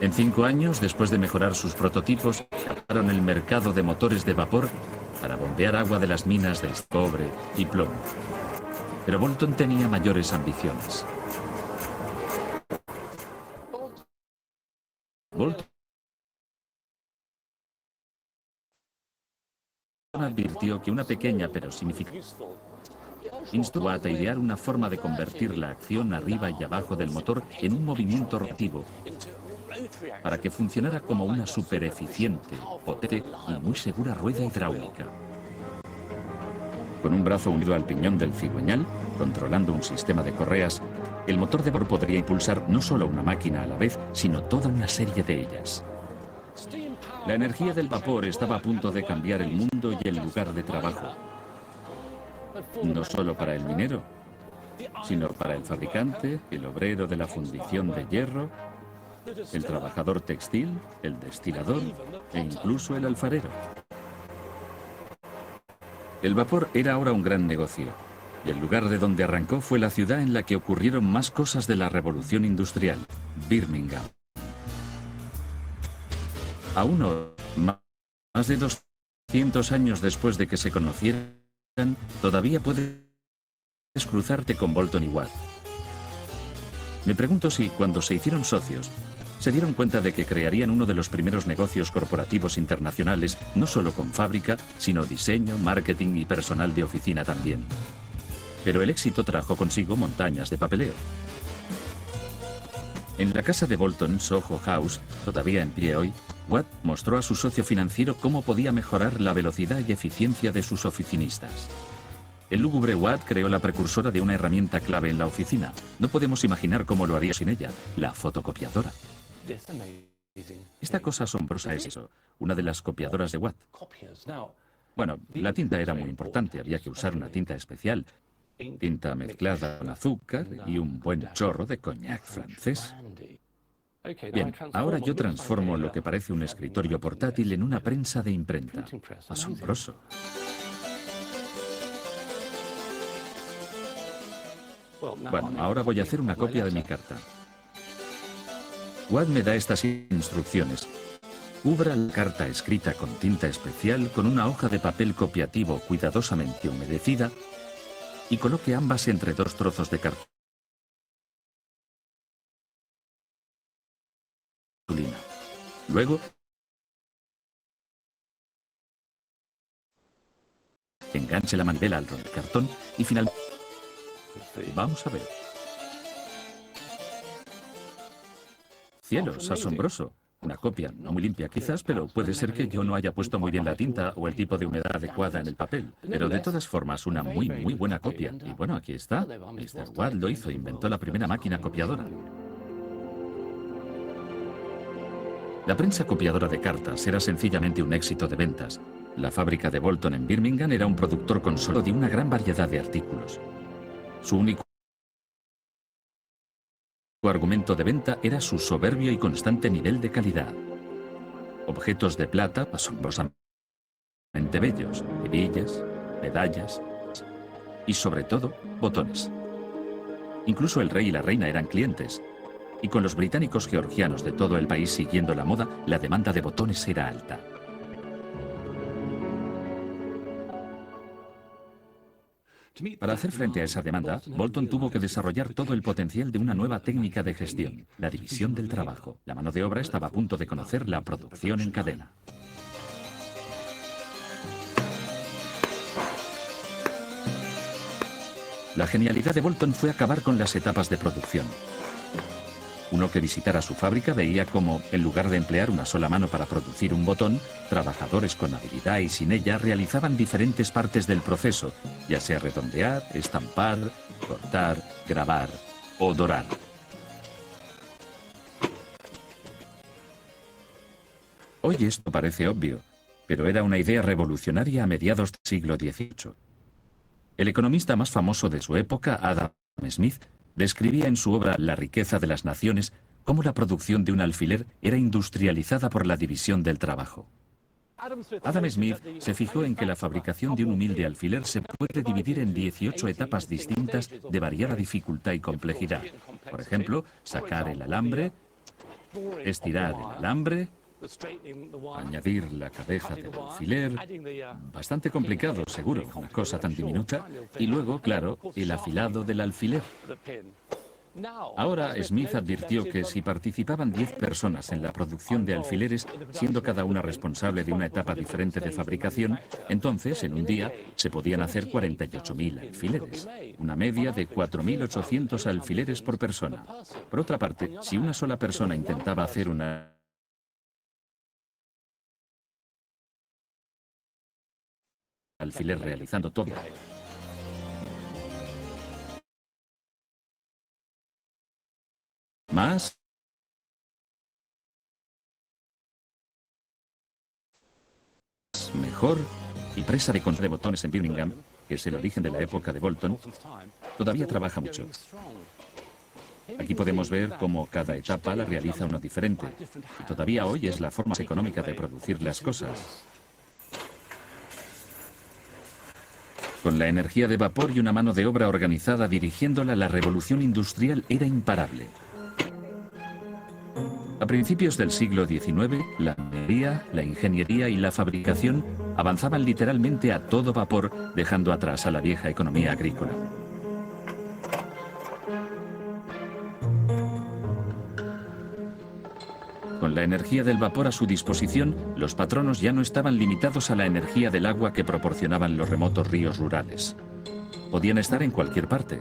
En 5 años, después de mejorar sus prototipos, crearon el mercado de motores de vapor para bombear agua de las minas de cobre y plomo. Pero Bolton tenía mayores ambiciones. Bolton advirtió que una pequeña pero significativa instó a Watt a idear una forma de convertir la acción arriba y abajo del motor en un movimiento rotativo para que funcionara como una supereficiente, potente y muy segura rueda hidráulica. Con un brazo unido al piñón del cigüeñal, controlando un sistema de correas, el motor de vapor podría impulsar no solo una máquina a la vez, sino toda una serie de ellas. La energía del vapor estaba a punto de cambiar el mundo y el lugar de trabajo. No solo para el minero, sino para el fabricante, el obrero de la fundición de hierro, el trabajador textil, el destilador e incluso el alfarero. El vapor era ahora un gran negocio, y el lugar de donde arrancó fue la ciudad en la que ocurrieron más cosas de la revolución industrial, Birmingham. Aún hoy, más de 200 años después de que se conocieran, todavía puedes cruzarte con Bolton y Watt. Me pregunto si, cuando se hicieron socios, se dieron cuenta de que crearían uno de los primeros negocios corporativos internacionales, no solo con fábrica, sino diseño, marketing y personal de oficina también. Pero el éxito trajo consigo montañas de papeleo. En la casa de Bolton, Soho House, todavía en pie hoy, Watt mostró a su socio financiero cómo podía mejorar la velocidad y eficiencia de sus oficinistas. El lúgubre Watt creó la precursora de una herramienta clave en la oficina. No podemos imaginar cómo lo haría sin ella, la fotocopiadora. Esta cosa asombrosa es eso, una de las copiadoras de Watt. Bueno, la tinta era muy importante, había que usar una tinta especial, tinta mezclada con azúcar y un buen chorro de coñac francés. Bien, ahora yo transformo lo que parece un escritorio portátil en una prensa de imprenta. Asombroso. Bueno, ahora voy a hacer una copia de mi carta. Watt me da estas instrucciones. Cubra la carta escrita con tinta especial con una hoja de papel copiativo cuidadosamente humedecida y coloque ambas entre dos trozos de cartulina. Luego, enganche la manivela al rol de cartón y finalmente... Vamos a ver. Cielos, asombroso. Una copia, no muy limpia quizás, pero puede ser que yo no haya puesto muy bien la tinta o el tipo de humedad adecuada en el papel. Pero de todas formas, una muy buena copia. Y bueno, aquí está. Mr. Watt lo hizo, inventó la primera máquina copiadora. La prensa copiadora de cartas era sencillamente un éxito de ventas. La fábrica de Bolton en Birmingham era un productor con solo de una gran variedad de artículos. Su único argumento de venta era su soberbio y constante nivel de calidad. Objetos de plata asombrosamente bellos, hebillas, medallas y sobre todo, botones. Incluso el rey y la reina eran clientes. Y con los británicos georgianos de todo el país siguiendo la moda, la demanda de botones era alta. Para hacer frente a esa demanda, Bolton tuvo que desarrollar todo el potencial de una nueva técnica de gestión, la división del trabajo. La mano de obra estaba a punto de conocer la producción en cadena. La genialidad de Bolton fue acabar con las etapas de producción. Uno que visitara su fábrica veía cómo, en lugar de emplear una sola mano para producir un botón, trabajadores con habilidad y sin ella realizaban diferentes partes del proceso, ya sea redondear, estampar, cortar, grabar o dorar. Hoy esto parece obvio, pero era una idea revolucionaria a mediados del siglo XVIII. El economista más famoso de su época, Adam Smith, describía en su obra La riqueza de las naciones cómo la producción de un alfiler era industrializada por la división del trabajo. Adam Smith se fijó en que la fabricación de un humilde alfiler se puede dividir en 18 etapas distintas de variada dificultad y complejidad. Por ejemplo, sacar el alambre, estirar el alambre, añadir la cabeza del alfiler, bastante complicado seguro, una cosa tan diminuta, y luego, claro, el afilado del alfiler. Ahora Smith advirtió que si participaban 10 personas en la producción de alfileres, siendo cada una responsable de una etapa diferente de fabricación, entonces en un día se podían hacer 48.000 alfileres, una media de 4.800 alfileres por persona. Por otra parte, si una sola persona intentaba hacer una alfiler realizando todo. Más. Mejor. Y presa de control de botones en Birmingham, que es el origen de la época de Bolton, todavía trabaja mucho. Aquí podemos ver cómo cada etapa la realiza uno diferente. Y todavía hoy es la forma más económica de producir las cosas. Con la energía de vapor y una mano de obra organizada dirigiéndola, la revolución industrial era imparable. A principios del siglo XIX, la minería, la ingeniería y la fabricación avanzaban literalmente a todo vapor, dejando atrás a la vieja economía agrícola. Con la energía del vapor a su disposición, los patronos ya no estaban limitados a la energía del agua que proporcionaban los remotos ríos rurales. Podían estar en cualquier parte.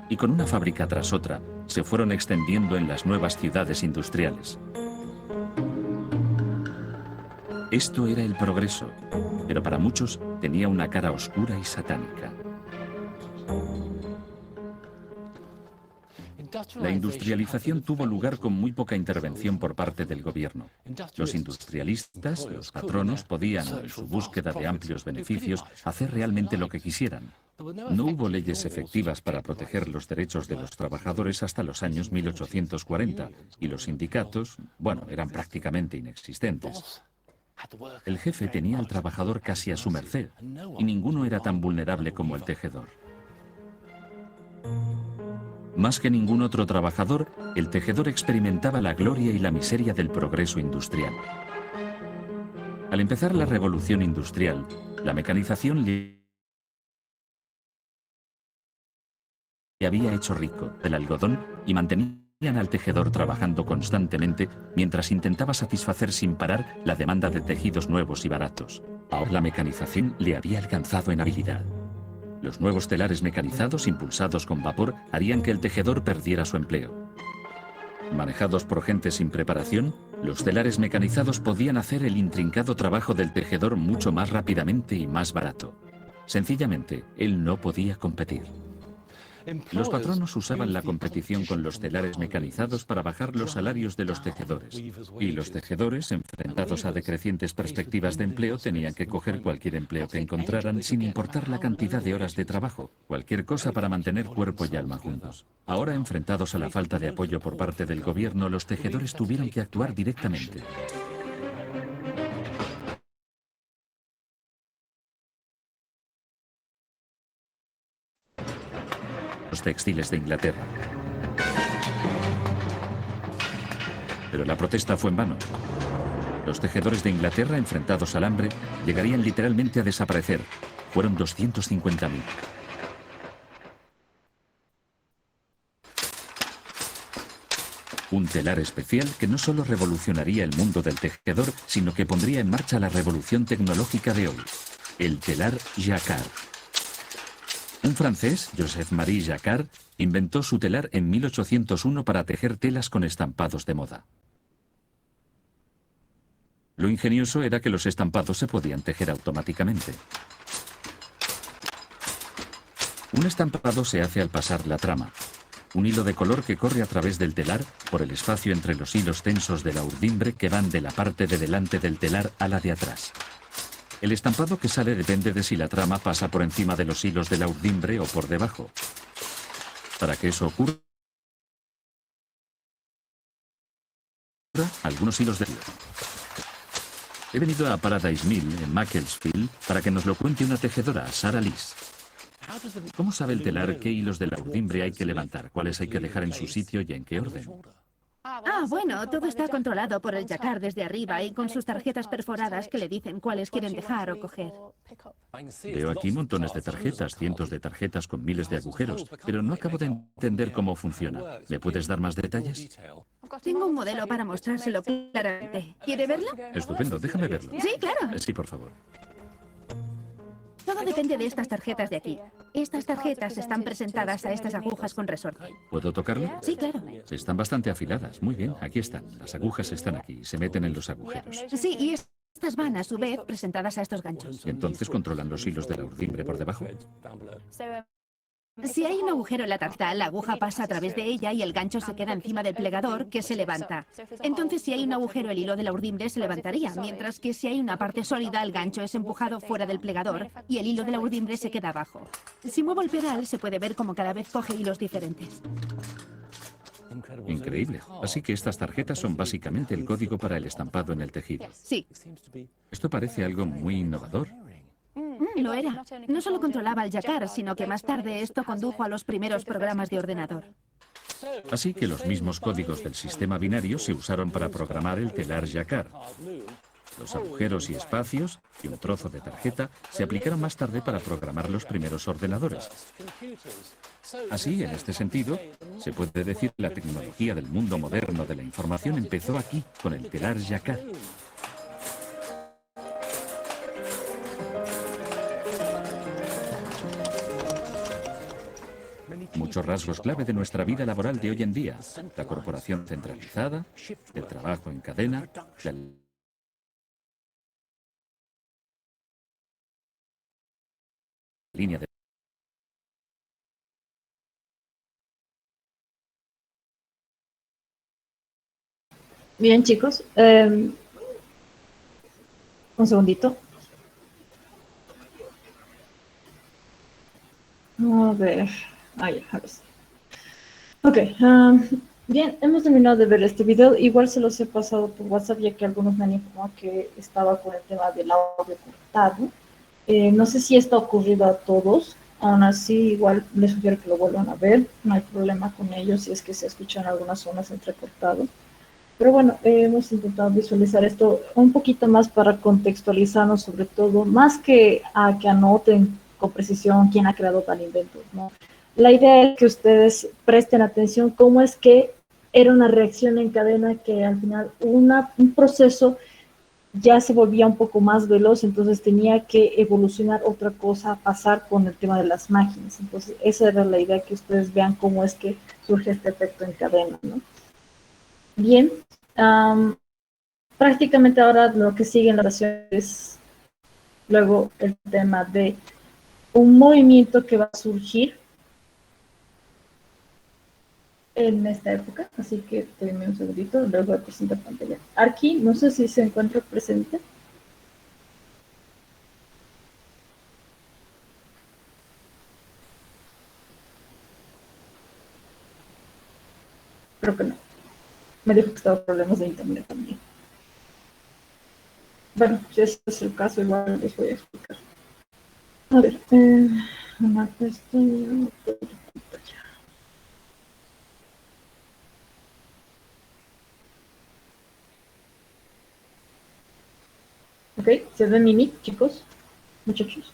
Y con una fábrica tras otra, se fueron extendiendo en las nuevas ciudades industriales. Esto era el progreso, pero para muchos tenía una cara oscura y satánica. La industrialización tuvo lugar con muy poca intervención por parte del gobierno. Los industrialistas, los patronos, podían, en su búsqueda de amplios beneficios, hacer realmente lo que quisieran. No hubo leyes efectivas para proteger los derechos de los trabajadores hasta los años 1840, y los sindicatos, bueno, eran prácticamente inexistentes. El jefe tenía al trabajador casi a su merced, y ninguno era tan vulnerable como el tejedor. Más que ningún otro trabajador, el tejedor experimentaba la gloria y la miseria del progreso industrial. Al empezar la revolución industrial, la mecanización le había hecho rico del algodón y mantenían al tejedor trabajando constantemente mientras intentaba satisfacer sin parar la demanda de tejidos nuevos y baratos. Ahora la mecanización le había alcanzado en habilidad. Los nuevos telares mecanizados impulsados con vapor harían que el tejedor perdiera su empleo. Manejados por gente sin preparación, los telares mecanizados podían hacer el intrincado trabajo del tejedor mucho más rápidamente y más barato. Sencillamente, él no podía competir. Los patronos usaban la competición con los telares mecanizados para bajar los salarios de los tejedores. Y los tejedores, enfrentados a decrecientes perspectivas de empleo, tenían que coger cualquier empleo que encontraran sin importar la cantidad de horas de trabajo, cualquier cosa para mantener cuerpo y alma juntos. Ahora, enfrentados a la falta de apoyo por parte del gobierno, los tejedores tuvieron que actuar directamente. Los textiles de Inglaterra. Pero la protesta fue en vano. Los tejedores de Inglaterra, enfrentados al hambre, llegarían literalmente a desaparecer. Fueron 250.000. Un telar especial que no solo revolucionaría el mundo del tejedor, sino que pondría en marcha la revolución tecnológica de hoy. El telar Jacquard. Un francés, Joseph-Marie Jacquard, inventó su telar en 1801 para tejer telas con estampados de moda. Lo ingenioso era que los estampados se podían tejer automáticamente. Un estampado se hace al pasar la trama, un hilo de color que corre a través del telar por el espacio entre los hilos tensos de la urdimbre que van de la parte de delante del telar a la de atrás. El estampado que sale depende de si la trama pasa por encima de los hilos de la urdimbre o por debajo. Para que eso ocurra, algunos hilos de hilo. He venido a Paradise Mill, en Macclesfield, para que nos lo cuente una tejedora, Sarah Liss. ¿Cómo sabe el telar qué hilos de la urdimbre hay que levantar, cuáles hay que dejar en su sitio y en qué orden? Bueno, todo está controlado por el Jacquard desde arriba y con sus tarjetas perforadas que le dicen cuáles quieren dejar o coger. Veo aquí montones de tarjetas, cientos de tarjetas con miles de agujeros, pero no acabo de entender cómo funciona. ¿Me puedes dar más detalles? Tengo un modelo para mostrárselo claramente. ¿Quiere verlo? Estupendo, déjame verlo. Sí, claro. Sí, por favor. Todo depende de estas tarjetas de aquí. Estas tarjetas están presentadas a estas agujas con resorte. ¿Puedo tocarlo? Sí, claro. Están bastante afiladas. Muy bien, aquí están. Las agujas están aquí, se meten en los agujeros. Sí, y estas van a su vez presentadas a estos ganchos. ¿Y entonces controlan los hilos de la urdimbre por debajo? Si hay un agujero en la tarta, la aguja pasa a través de ella y el gancho se queda encima del plegador, que se levanta. Entonces, si hay un agujero, el hilo de la urdimbre se levantaría, mientras que si hay una parte sólida, el gancho es empujado fuera del plegador y el hilo de la urdimbre se queda abajo. Si muevo el pedal, se puede ver como cada vez coge hilos diferentes. Increíble. Así que estas tarjetas son básicamente el código para el estampado en el tejido. Sí. Esto parece algo muy innovador. Lo era. No solo controlaba el Jacquard, sino que más tarde esto condujo a los primeros programas de ordenador. Así que los mismos códigos del sistema binario se usaron para programar el telar Jacquard. Los agujeros y espacios y un trozo de tarjeta se aplicaron más tarde para programar los primeros ordenadores. Así, en este sentido, se puede decir que la tecnología del mundo moderno de la información empezó aquí, con el telar Jacquard. Muchos rasgos clave de nuestra vida laboral de hoy en día. La corporación centralizada, el trabajo en cadena, la línea de... Bien, chicos. Un segundito. A ver. Ya, a ver. Ok. Bien, hemos terminado de ver este video. Igual se los he pasado por WhatsApp, ya que algunos me han informado que estaba con el tema del audio cortado. No sé si esto ha ocurrido a todos. Aún así, igual les sugiero que lo vuelvan a ver, no hay problema con ello si es que se escuchan algunas zonas entrecortado. Pero bueno, hemos intentado visualizar esto un poquito más para contextualizarnos sobre todo, más que a que anoten con precisión quién ha creado tal invento, ¿no? La idea es que ustedes presten atención cómo es que era una reacción en cadena que al final un proceso ya se volvía un poco más veloz, entonces tenía que evolucionar otra cosa, pasar con el tema de las máquinas. Entonces esa era la idea, que ustedes vean cómo es que surge este efecto en cadena, ¿no? Bien, prácticamente ahora lo que sigue en la oración es luego el tema de un movimiento que va a surgir en esta época, así que denme un segundito, luego de presentar pantalla. Arki, no sé si se encuentra presente. Creo que no. Me dijo que estaba problemas de internet también. Bueno, si ese es el caso, igual les voy a explicar. A ver, una pestaña. Ok, ¿se ven Mimi, chicos? Muchachos.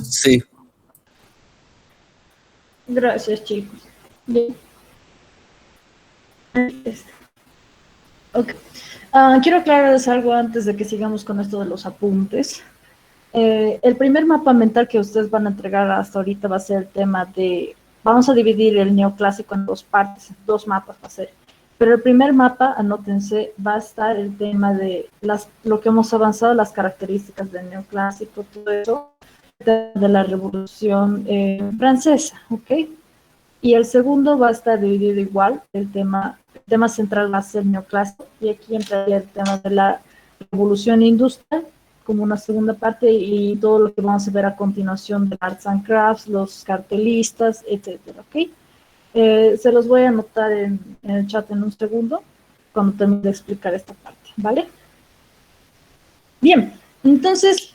Sí. Gracias, chicos. Bien. Ok. Quiero aclararles algo antes de que sigamos con esto de los apuntes. El primer mapa mental que ustedes van a entregar hasta ahorita va a ser el tema de... Vamos a dividir el neoclásico en dos partes, dos mapas va a ser. Pero el primer mapa, anótense, va a estar el tema de lo que hemos avanzado, las características del neoclásico, todo eso, de la Revolución Francesa, ¿ok? Y el segundo va a estar dividido igual, el tema central va a ser neoclásico, y aquí entraría el tema de la Revolución Industrial, como una segunda parte, y todo lo que vamos a ver a continuación de Arts and Crafts, los cartelistas, etcétera, ¿ok? Se los voy a anotar en el chat en un segundo, cuando termine de explicar esta parte, ¿vale? Bien, entonces,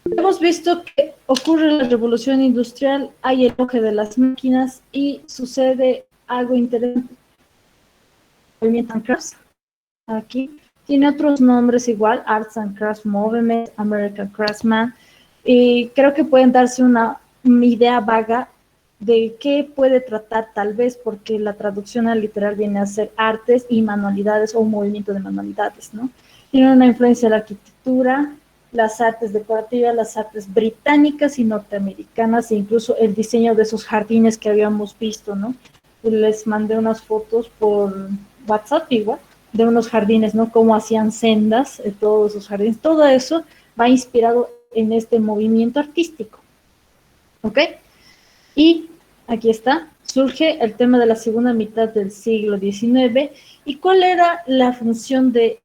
hemos visto que ocurre la revolución industrial, hay el auge de las máquinas y sucede algo interesante. Movimiento and Crafts, aquí, tiene otros nombres igual, Arts and Crafts Movement, American Craftsman, y creo que pueden darse una idea vaga de qué puede tratar tal vez, porque la traducción al literal viene a ser artes y manualidades o un movimiento de manualidades, ¿no? Tiene una influencia de la arquitectura, las artes decorativas, las artes británicas y norteamericanas, e incluso el diseño de esos jardines que habíamos visto, ¿no? Les mandé unas fotos por WhatsApp igual, de unos jardines, ¿no? Cómo hacían sendas, todos esos jardines, todo eso va inspirado en este movimiento artístico, ¿ok? Y aquí está, surge el tema de la segunda mitad del siglo XIX, ¿y cuál era la función de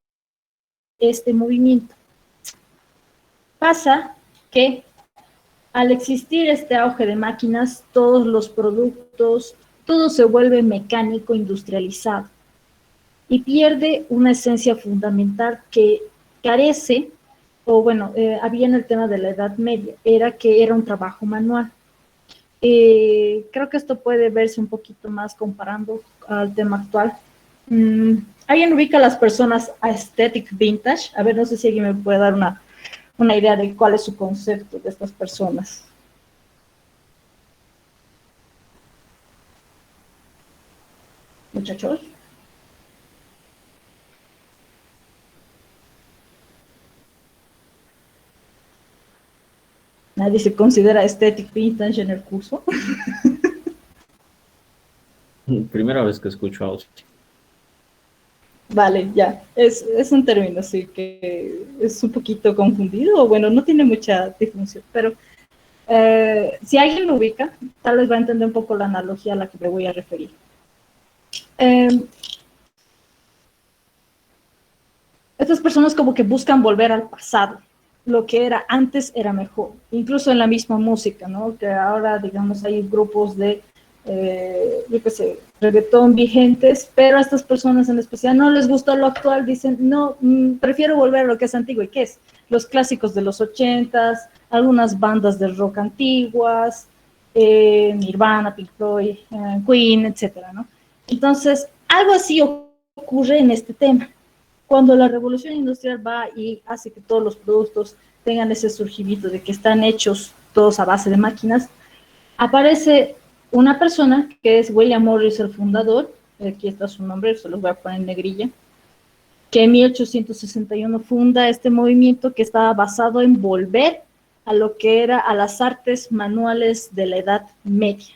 este movimiento? Pasa que al existir este auge de máquinas, todos los productos, todo se vuelve mecánico, industrializado, y pierde una esencia fundamental que carece, o bueno, había en el tema de la Edad Media, era que era un trabajo manual. Creo que esto puede verse un poquito más comparando al tema actual. ¿Alguien ubica a las personas aesthetic vintage? A ver, no sé si alguien me puede dar una idea de cuál es su concepto de estas personas. Muchachos. Nadie se considera aesthetic vintage en el curso. Primera vez que escucho algo. Vale, ya. Es un término, sí, que es un poquito confundido, o bueno, no tiene mucha difusión, pero si alguien lo ubica, tal vez va a entender un poco la analogía a la que me voy a referir. Estas personas como que buscan volver al pasado. Lo que era antes era mejor, incluso en la misma música, ¿no? Que ahora, digamos, hay grupos de, yo qué sé, reggaetón vigentes, pero a estas personas en especial no les gusta lo actual, dicen, no, prefiero volver a lo que es antiguo. ¿Y qué es? Los clásicos de los 80s, algunas bandas de rock antiguas, Nirvana, Pink Floyd, Queen, etcétera, ¿no? Entonces, algo así ocurre en este tema. Cuando la revolución industrial va y hace que todos los productos tengan ese surgimiento de que están hechos todos a base de máquinas, aparece una persona que es William Morris, el fundador, aquí está su nombre, se los voy a poner en negrilla, que en 1861 funda este movimiento que estaba basado en volver a lo que era a las artes manuales de la Edad Media.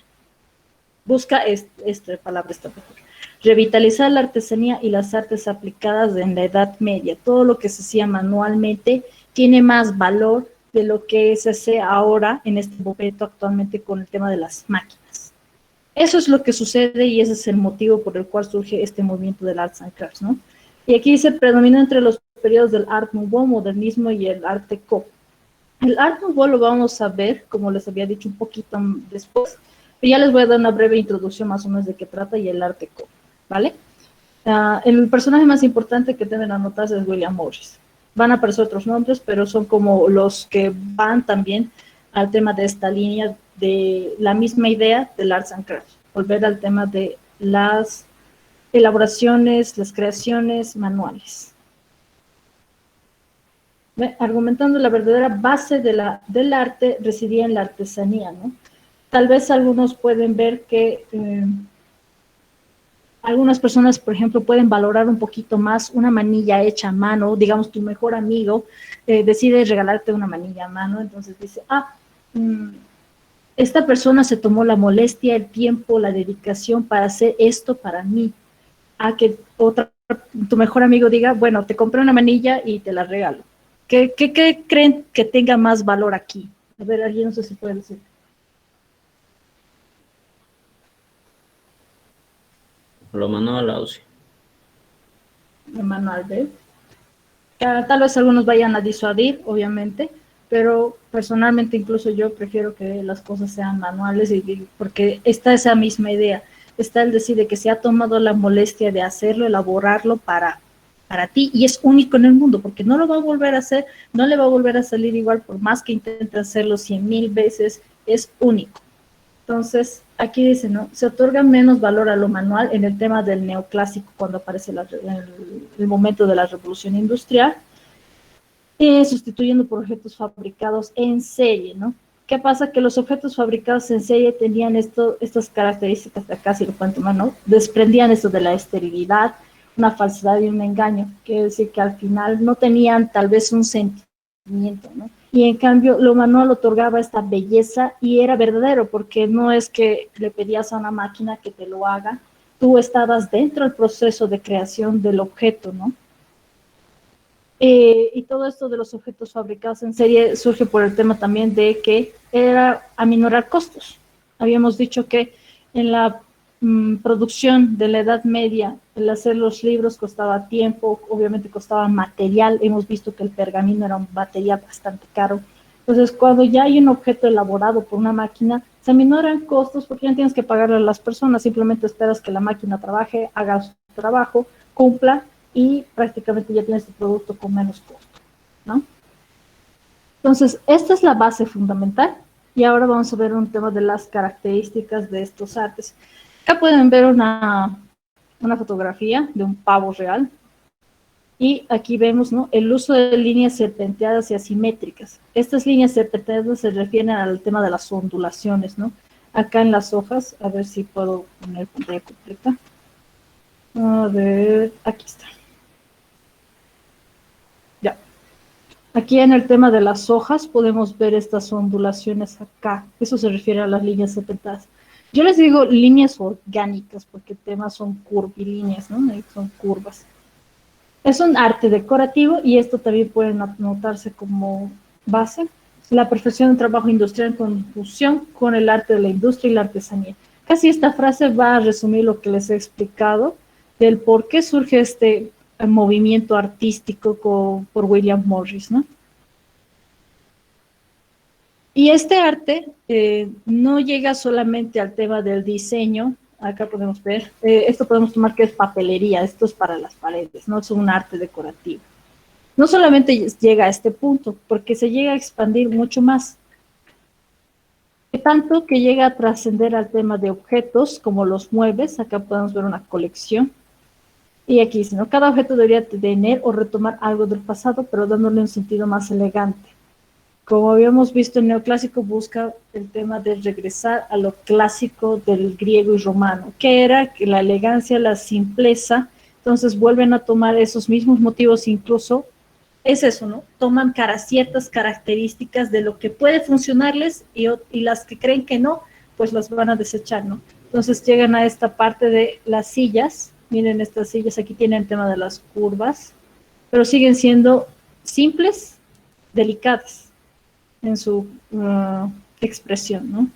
Busca esta palabra, esta mejor. Revitalizar la artesanía y las artes aplicadas en la Edad Media. Todo lo que se hacía manualmente tiene más valor de lo que se hace ahora en este momento actualmente con el tema de las máquinas. Eso es lo que sucede y ese es el motivo por el cual surge este movimiento del Arts and Crafts, ¿no? Y aquí dice, predomina entre los periodos del Art Nouveau, modernismo y el Art Deco. El Art Nouveau lo vamos a ver, como les había dicho un poquito después, pero ya les voy a dar una breve introducción más o menos de qué trata y el Art Deco, ¿vale? El personaje más importante que deben anotarse es William Morris. Van a aparecer otros nombres, pero son como los que van también al tema de esta línea de la misma idea del Arts and Crafts, volver al tema de las elaboraciones, las creaciones manuales. Argumentando la verdadera base del arte residía en la artesanía, ¿no? Tal vez algunos pueden ver que algunas personas, por ejemplo, pueden valorar un poquito más una manilla hecha a mano. Digamos, tu mejor amigo decide regalarte una manilla a mano, entonces dice, esta persona se tomó la molestia, el tiempo, la dedicación para hacer esto para mí. A que tu mejor amigo diga, bueno, te compré una manilla y te la regalo. ¿Qué creen que tenga más valor aquí? A ver, alguien no sé si puede decir. Lo manual, Ausi. El manual, ¿ves? Tal vez algunos vayan a disuadir, obviamente, pero personalmente incluso yo prefiero que las cosas sean manuales porque está esa misma idea. Está el decir de que se ha tomado la molestia de hacerlo, elaborarlo para ti, y es único en el mundo, porque no lo va a volver a hacer, no le va a volver a salir igual, por más que intente hacerlo 100,000 veces, es único. Entonces, aquí dice, ¿no? Se otorga menos valor a lo manual en el tema del neoclásico, cuando aparece el momento de la revolución industrial, sustituyendo por objetos fabricados en serie, ¿no? ¿Qué pasa? Que los objetos fabricados en serie tenían estas características de acá, si lo pueden tomar, ¿no? Desprendían esto de la esterilidad, una falsedad y un engaño. Quiere decir que al final no tenían tal vez un sentimiento, ¿no? Y en cambio lo manual otorgaba esta belleza y era verdadero, porque no es que le pedías a una máquina que te lo haga, tú estabas dentro del proceso de creación del objeto, ¿no? Y todo esto de los objetos fabricados en serie surge por el tema también de que era aminorar costos. Habíamos dicho que en la producción de la Edad Media, el hacer los libros costaba tiempo, obviamente costaba material. Hemos visto que el pergamino era un material bastante caro. Entonces, cuando ya hay un objeto elaborado por una máquina, se aminoran costos porque ya no tienes que pagarle a las personas, simplemente esperas que la máquina trabaje, haga su trabajo, cumpla, y prácticamente ya tienes tu producto con menos costo, ¿no? Entonces, esta es la base fundamental, y ahora vamos a ver un tema de las características de estos artes. Acá pueden ver una fotografía de un pavo real, y aquí vemos, ¿no?, el uso de líneas serpenteadas y asimétricas. Estas líneas serpenteadas se refieren al tema de las ondulaciones, ¿no? Acá en las hojas, a ver si puedo poner pantalla completa. A ver, aquí está. Ya. Aquí en el tema de las hojas podemos ver estas ondulaciones acá. Eso se refiere a las líneas serpenteadas. Yo les digo líneas orgánicas porque el tema son curvilíneas, ¿no? Son curvas. Es un arte decorativo y esto también puede anotarse como base. La perfección del trabajo industrial en conjunción con el arte de la industria y la artesanía. Casi esta frase va a resumir lo que les he explicado del por qué surge este movimiento artístico por William Morris, ¿no? Y este arte no llega solamente al tema del diseño. Acá podemos ver, esto podemos tomar que es papelería, esto es para las paredes, no es un arte decorativo. no solamente llega a este punto, porque se llega a expandir mucho más. Tanto que llega a trascender al tema de objetos, como los muebles. Acá podemos ver una colección. Y aquí dice, ¿no? Cada objeto debería tener o retomar algo del pasado, pero dándole un sentido más elegante. Como habíamos visto, el neoclásico busca el tema de regresar a lo clásico del griego y romano, que era que la elegancia, la simpleza. Entonces vuelven a tomar esos mismos motivos, incluso es eso, ¿no? Toman ciertas características de lo que puede funcionarles y las que creen que no, pues las van a desechar, ¿no? Entonces llegan a esta parte de las sillas. Miren estas sillas, aquí tienen el tema de las curvas, pero siguen siendo simples, delicadas en su expresión,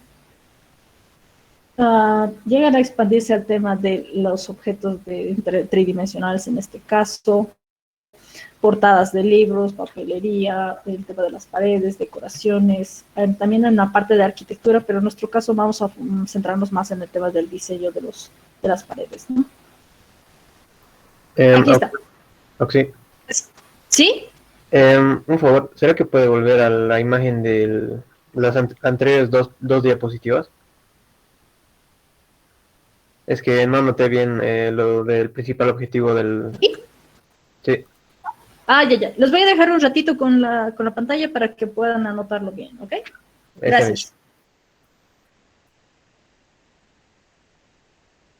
¿no? Llegan a expandirse al tema de los objetos tridimensionales, en este caso, portadas de libros, papelería, el tema de las paredes, decoraciones, también en la parte de arquitectura, pero en nuestro caso vamos a centrarnos más en el tema del diseño de las paredes, ¿no? Aquí está. Okay. ¿Sí? Un favor, ¿será que puede volver a la imagen de las anteriores dos diapositivas? Es que no noté bien lo del principal objetivo del... ¿Sí? Sí. Ya. Les voy a dejar un ratito con la pantalla para que puedan anotarlo bien, ¿ok? Gracias.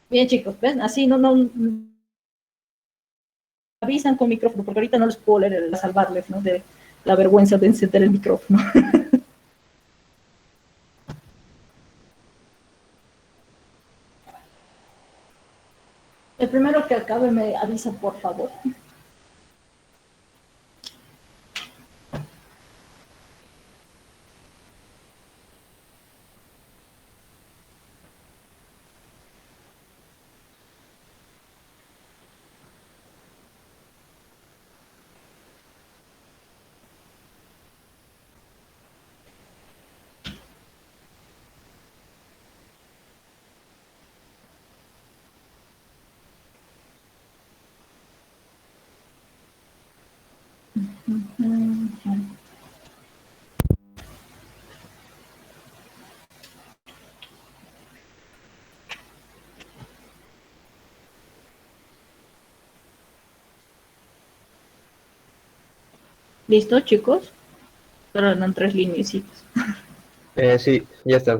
Bien, chicos, ¿ven? Así no avisan con micrófono, porque ahorita no les puedo leer, salvarles, ¿no? De la vergüenza de encender el micrófono. El primero que acabe me avisa, por favor. ¿Listo, chicos? Pero eran 3 lineecitas. Sí, ya está.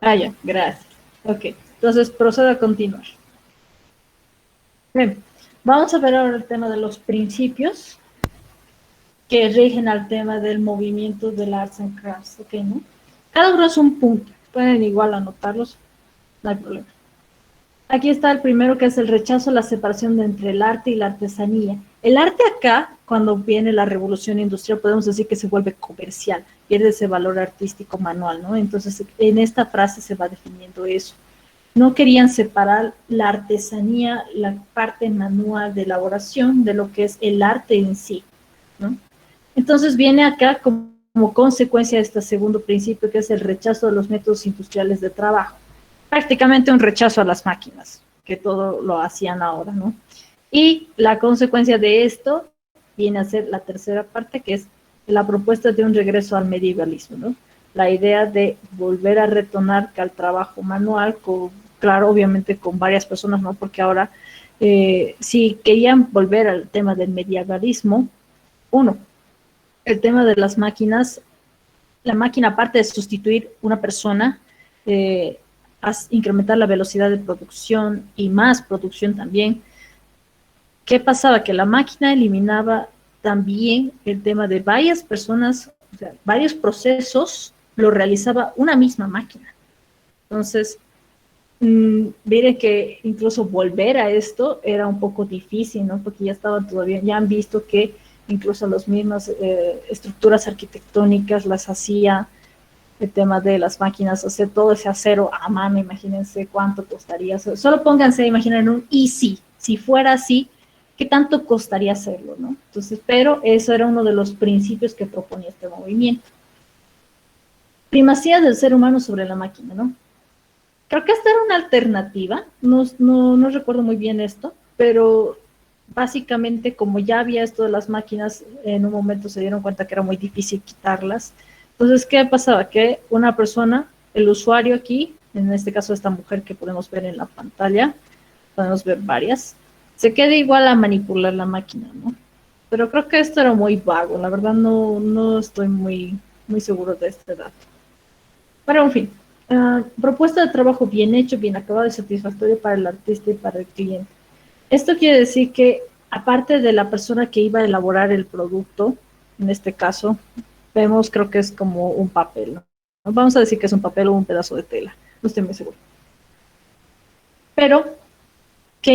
Ya, gracias. Ok, entonces procedo a continuar. Bien, vamos a ver ahora el tema de los principios que rigen al tema del movimiento del Arts and Crafts, ¿ok? ¿No? Cada uno es un punto, pueden igual anotarlos, no hay problema. Aquí está el primero, que es el rechazo a la separación entre el arte y la artesanía. El arte acá, cuando viene la revolución industrial, podemos decir que se vuelve comercial, pierde ese valor artístico manual, ¿no? Entonces, en esta frase se va definiendo eso. No querían separar la artesanía, la parte manual de elaboración, de lo que es el arte en sí, ¿no? Entonces viene acá como consecuencia de este segundo principio, que es el rechazo de los métodos industriales de trabajo. Prácticamente un rechazo a las máquinas, que todo lo hacían ahora, ¿no? Y la consecuencia de esto viene a ser la tercera parte, que es la propuesta de un regreso al medievalismo, ¿no? La idea de volver a retornar al trabajo manual, claro, obviamente con varias personas, ¿no? Porque ahora, si querían volver al tema del medievalismo, el tema de las máquinas, la máquina, aparte de sustituir una persona, incrementar la velocidad de producción y más producción también. ¿Qué pasaba? Que la máquina eliminaba también el tema de varias personas, o sea, varios procesos lo realizaba una misma máquina. Entonces, miren que incluso volver a esto era un poco difícil, ¿no? Porque ya han visto que incluso las mismas estructuras arquitectónicas las hacía el tema de las máquinas, hacer todo ese acero a mano. Imagínense cuánto costaría. Solo pónganse a imaginar un easy, si fuera así, ¿qué tanto costaría hacerlo, no? Entonces, pero eso era uno de los principios que proponía este movimiento. Primacía del ser humano sobre la máquina, ¿no? Creo que esta era una alternativa, no recuerdo muy bien esto, pero básicamente, como ya había esto de las máquinas, en un momento se dieron cuenta que era muy difícil quitarlas. Entonces, ¿qué pasaba? Que una persona, el usuario aquí, en este caso esta mujer que podemos ver en la pantalla, podemos ver varias, se queda igual a manipular la máquina, ¿no? Pero creo que esto era muy vago, la verdad no estoy muy seguro de este dato. Pero en fin, propuesta de trabajo bien hecho, bien acabado y satisfactorio para el artista y para el cliente. Esto quiere decir que, aparte de la persona que iba a elaborar el producto, en este caso, vemos, creo que es como un papel, ¿no? Vamos a decir que es un papel o un pedazo de tela, no estoy muy seguro. Pero que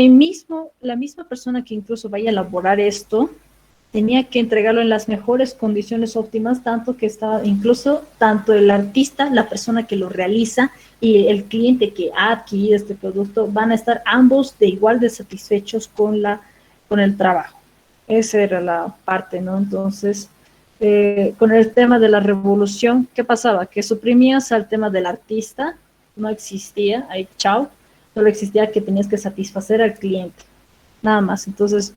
la misma persona que incluso vaya a elaborar esto, tenía que entregarlo en las mejores condiciones óptimas, tanto que estaba incluso tanto el artista, la persona que lo realiza y el cliente que ha adquirido este producto van a estar ambos de igual de satisfechos con el trabajo. Esa era la parte, ¿no? Entonces, con el tema de la revolución, ¿qué pasaba? Que suprimías al tema del artista, no existía, ahí chao, solo existía que tenías que satisfacer al cliente, nada más. Entonces,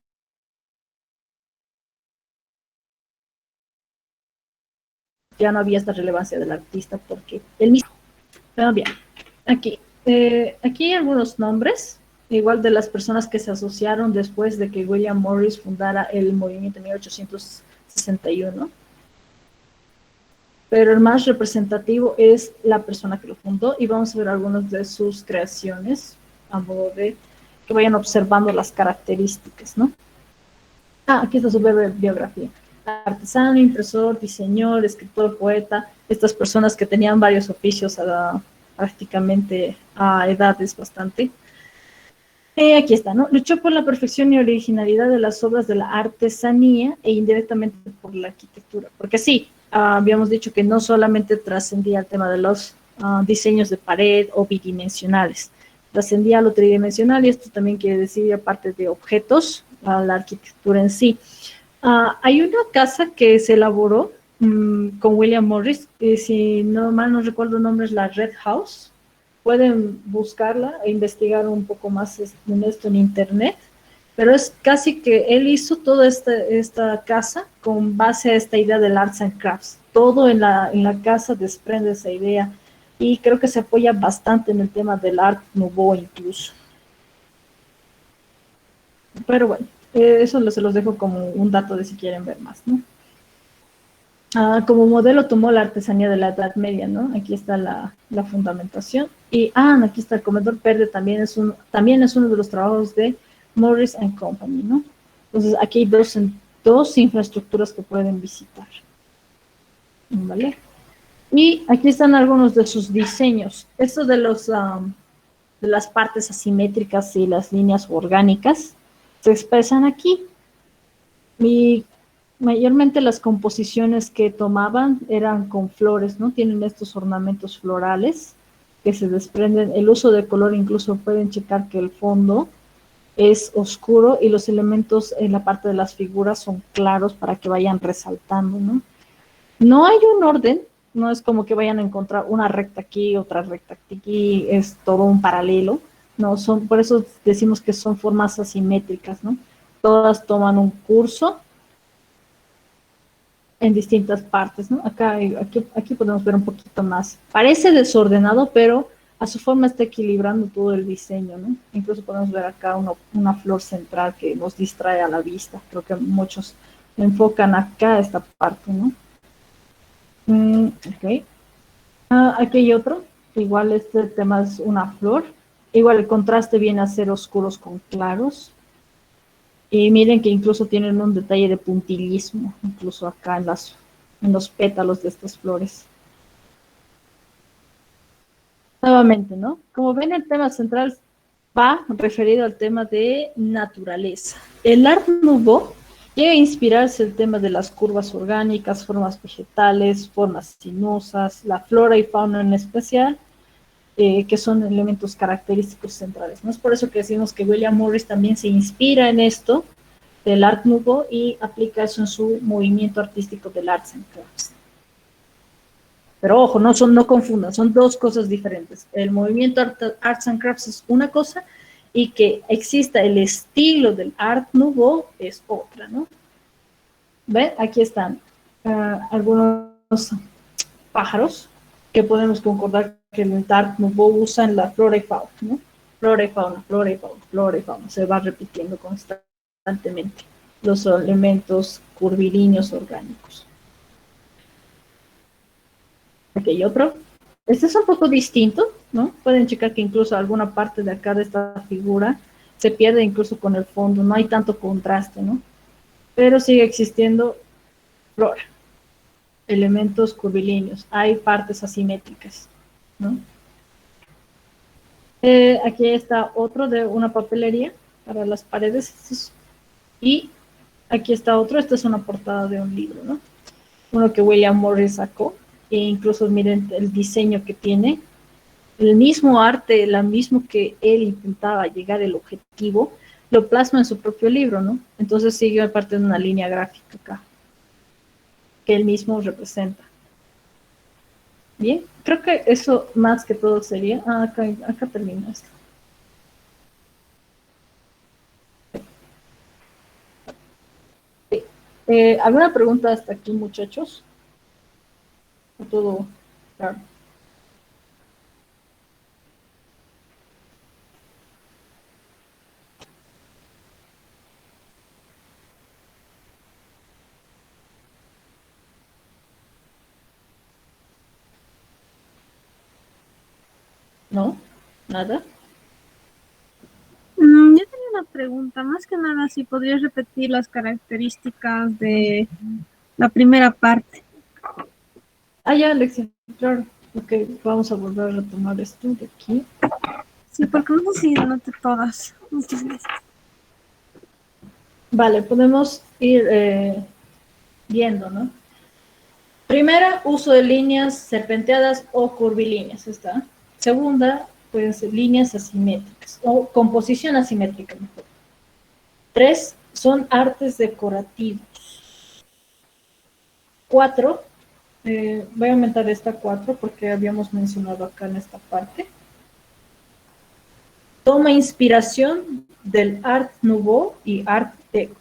ya no había esta relevancia del artista porque él mismo. Pero bien, aquí hay algunos nombres, igual de las personas que se asociaron después de que William Morris fundara el movimiento en 1861. Pero el más representativo es la persona que lo fundó y vamos a ver algunas de sus creaciones a modo de que vayan observando las características, ¿no? Aquí está su breve biografía. Artesano, impresor, diseñador, escritor, poeta, estas personas que tenían varios oficios prácticamente a edades bastante. Aquí está, ¿no? Luchó por la perfección y originalidad de las obras de la artesanía e indirectamente por la arquitectura, porque sí, habíamos dicho que no solamente trascendía el tema de los diseños de pared o bidimensionales, trascendía lo tridimensional y esto también quiere decir, aparte de objetos, la arquitectura en sí. Hay una casa que se elaboró con William Morris, que si no mal no recuerdo el nombre es la Red House. Pueden buscarla e investigar un poco más en esto en internet, pero es casi que él hizo toda esta casa con base a esta idea del arts and crafts. Todo en la casa desprende esa idea y creo que se apoya bastante en el tema del art nouveau incluso. Pero bueno, eso se los dejo como un dato de si quieren ver más, ¿no? Como modelo tomó la artesanía de la Edad Media, ¿no? Aquí está la fundamentación. Y aquí está el comedor verde, también es uno de los trabajos de Morris and Company, ¿no? Entonces aquí hay dos infraestructuras que pueden visitar, ¿vale? Y aquí están algunos de sus diseños. Esto de las partes asimétricas y las líneas orgánicas se expresan aquí. Y mayormente las composiciones que tomaban eran con flores, ¿no? Tienen estos ornamentos florales que se desprenden. El uso de color, incluso pueden checar que el fondo es oscuro y los elementos en la parte de las figuras son claros para que vayan resaltando, ¿no? No hay un orden, no es como que vayan a encontrar una recta aquí, otra recta aquí, es todo un paralelo, no, por eso decimos que son formas asimétricas, ¿no? Todas toman un curso en distintas partes, ¿no? Aquí podemos ver un poquito más. Parece desordenado, pero a su forma está equilibrando todo el diseño, ¿no? Incluso podemos ver acá una flor central que nos distrae a la vista. Creo que muchos enfocan acá esta parte, ¿no? Ok. Aquí hay otro. Igual este tema es una flor. Igual el contraste viene a ser oscuros con claros. Y miren que incluso tienen un detalle de puntillismo, incluso acá en los pétalos de estas flores. Nuevamente, ¿no? Como ven, el tema central va referido al tema de naturaleza. El Art Nouveau llega a inspirarse el tema de las curvas orgánicas, formas vegetales, formas sinuosas, la flora y fauna en especial, que son elementos característicos centrales, ¿no? Es por eso que decimos que William Morris también se inspira en esto del Art Nouveau y aplica eso en su movimiento artístico del Arts and Crafts. Pero ojo, no confundan, son dos cosas diferentes. El movimiento Arts and Crafts es una cosa y que exista el estilo del Art Nouveau es otra, ¿no? ¿Ven? Aquí están algunos pájaros que podemos concordar que el Art Nouveau usa en la flora y fauna, ¿no? Flora y fauna, flora y fauna, flora y fauna. Se va repitiendo constantemente los elementos curvilíneos orgánicos. Aquí hay otro. Este es un poco distinto, ¿no? Pueden checar que incluso alguna parte de acá de esta figura se pierde incluso con el fondo. No hay tanto contraste, ¿no? Pero sigue existiendo flora. Elementos curvilíneos. Hay partes asimétricas, ¿no? Aquí está otro de una papelería para las paredes. Y aquí está otro. Esta es una portada de un libro, ¿no? Uno que William Morris sacó. E incluso miren el diseño que tiene. El mismo arte, la mismo que él intentaba llegar al objetivo, lo plasma en su propio libro, ¿no? Entonces sigue parte de una línea gráfica acá, que él mismo representa. Bien, creo que eso más que todo sería... acá termina esto. ¿Alguna pregunta hasta aquí, muchachos? Todo claro. ¿No? ¿Nada? Yo tenía una pregunta, más que nada, si podrías repetir las características de la primera parte. Ya, Alexia, claro. Ok, vamos a volver a retomar esto de aquí. Sí, porque no sé si anoté todas. Muchas gracias. Vale, podemos ir viendo, ¿no? Primera, uso de líneas serpenteadas o curvilíneas, ¿está? Segunda, pueden ser líneas asimétricas o composición asimétrica, mejor. 3, son artes decorativos. 4, voy a aumentar esta 4 porque habíamos mencionado acá en esta parte. Toma inspiración del Art Nouveau y Art Deco.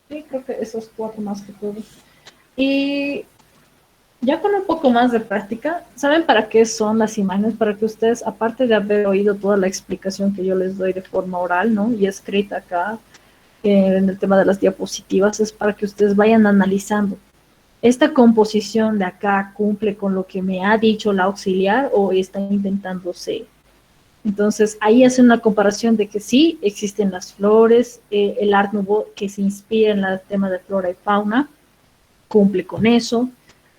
Sí, creo que esos 4 más que todo. Y ya con un poco más de práctica, ¿saben para qué son las imágenes? Para que ustedes, aparte de haber oído toda la explicación que yo les doy de forma oral, ¿no? Y escrita acá, en el tema de las diapositivas, es para que ustedes vayan analizando. ¿Esta composición de acá cumple con lo que me ha dicho la auxiliar o está inventándose? Entonces, ahí hacen una comparación de que sí, existen las flores, el Art Nouveau que se inspira en el tema de flora y fauna, cumple con eso.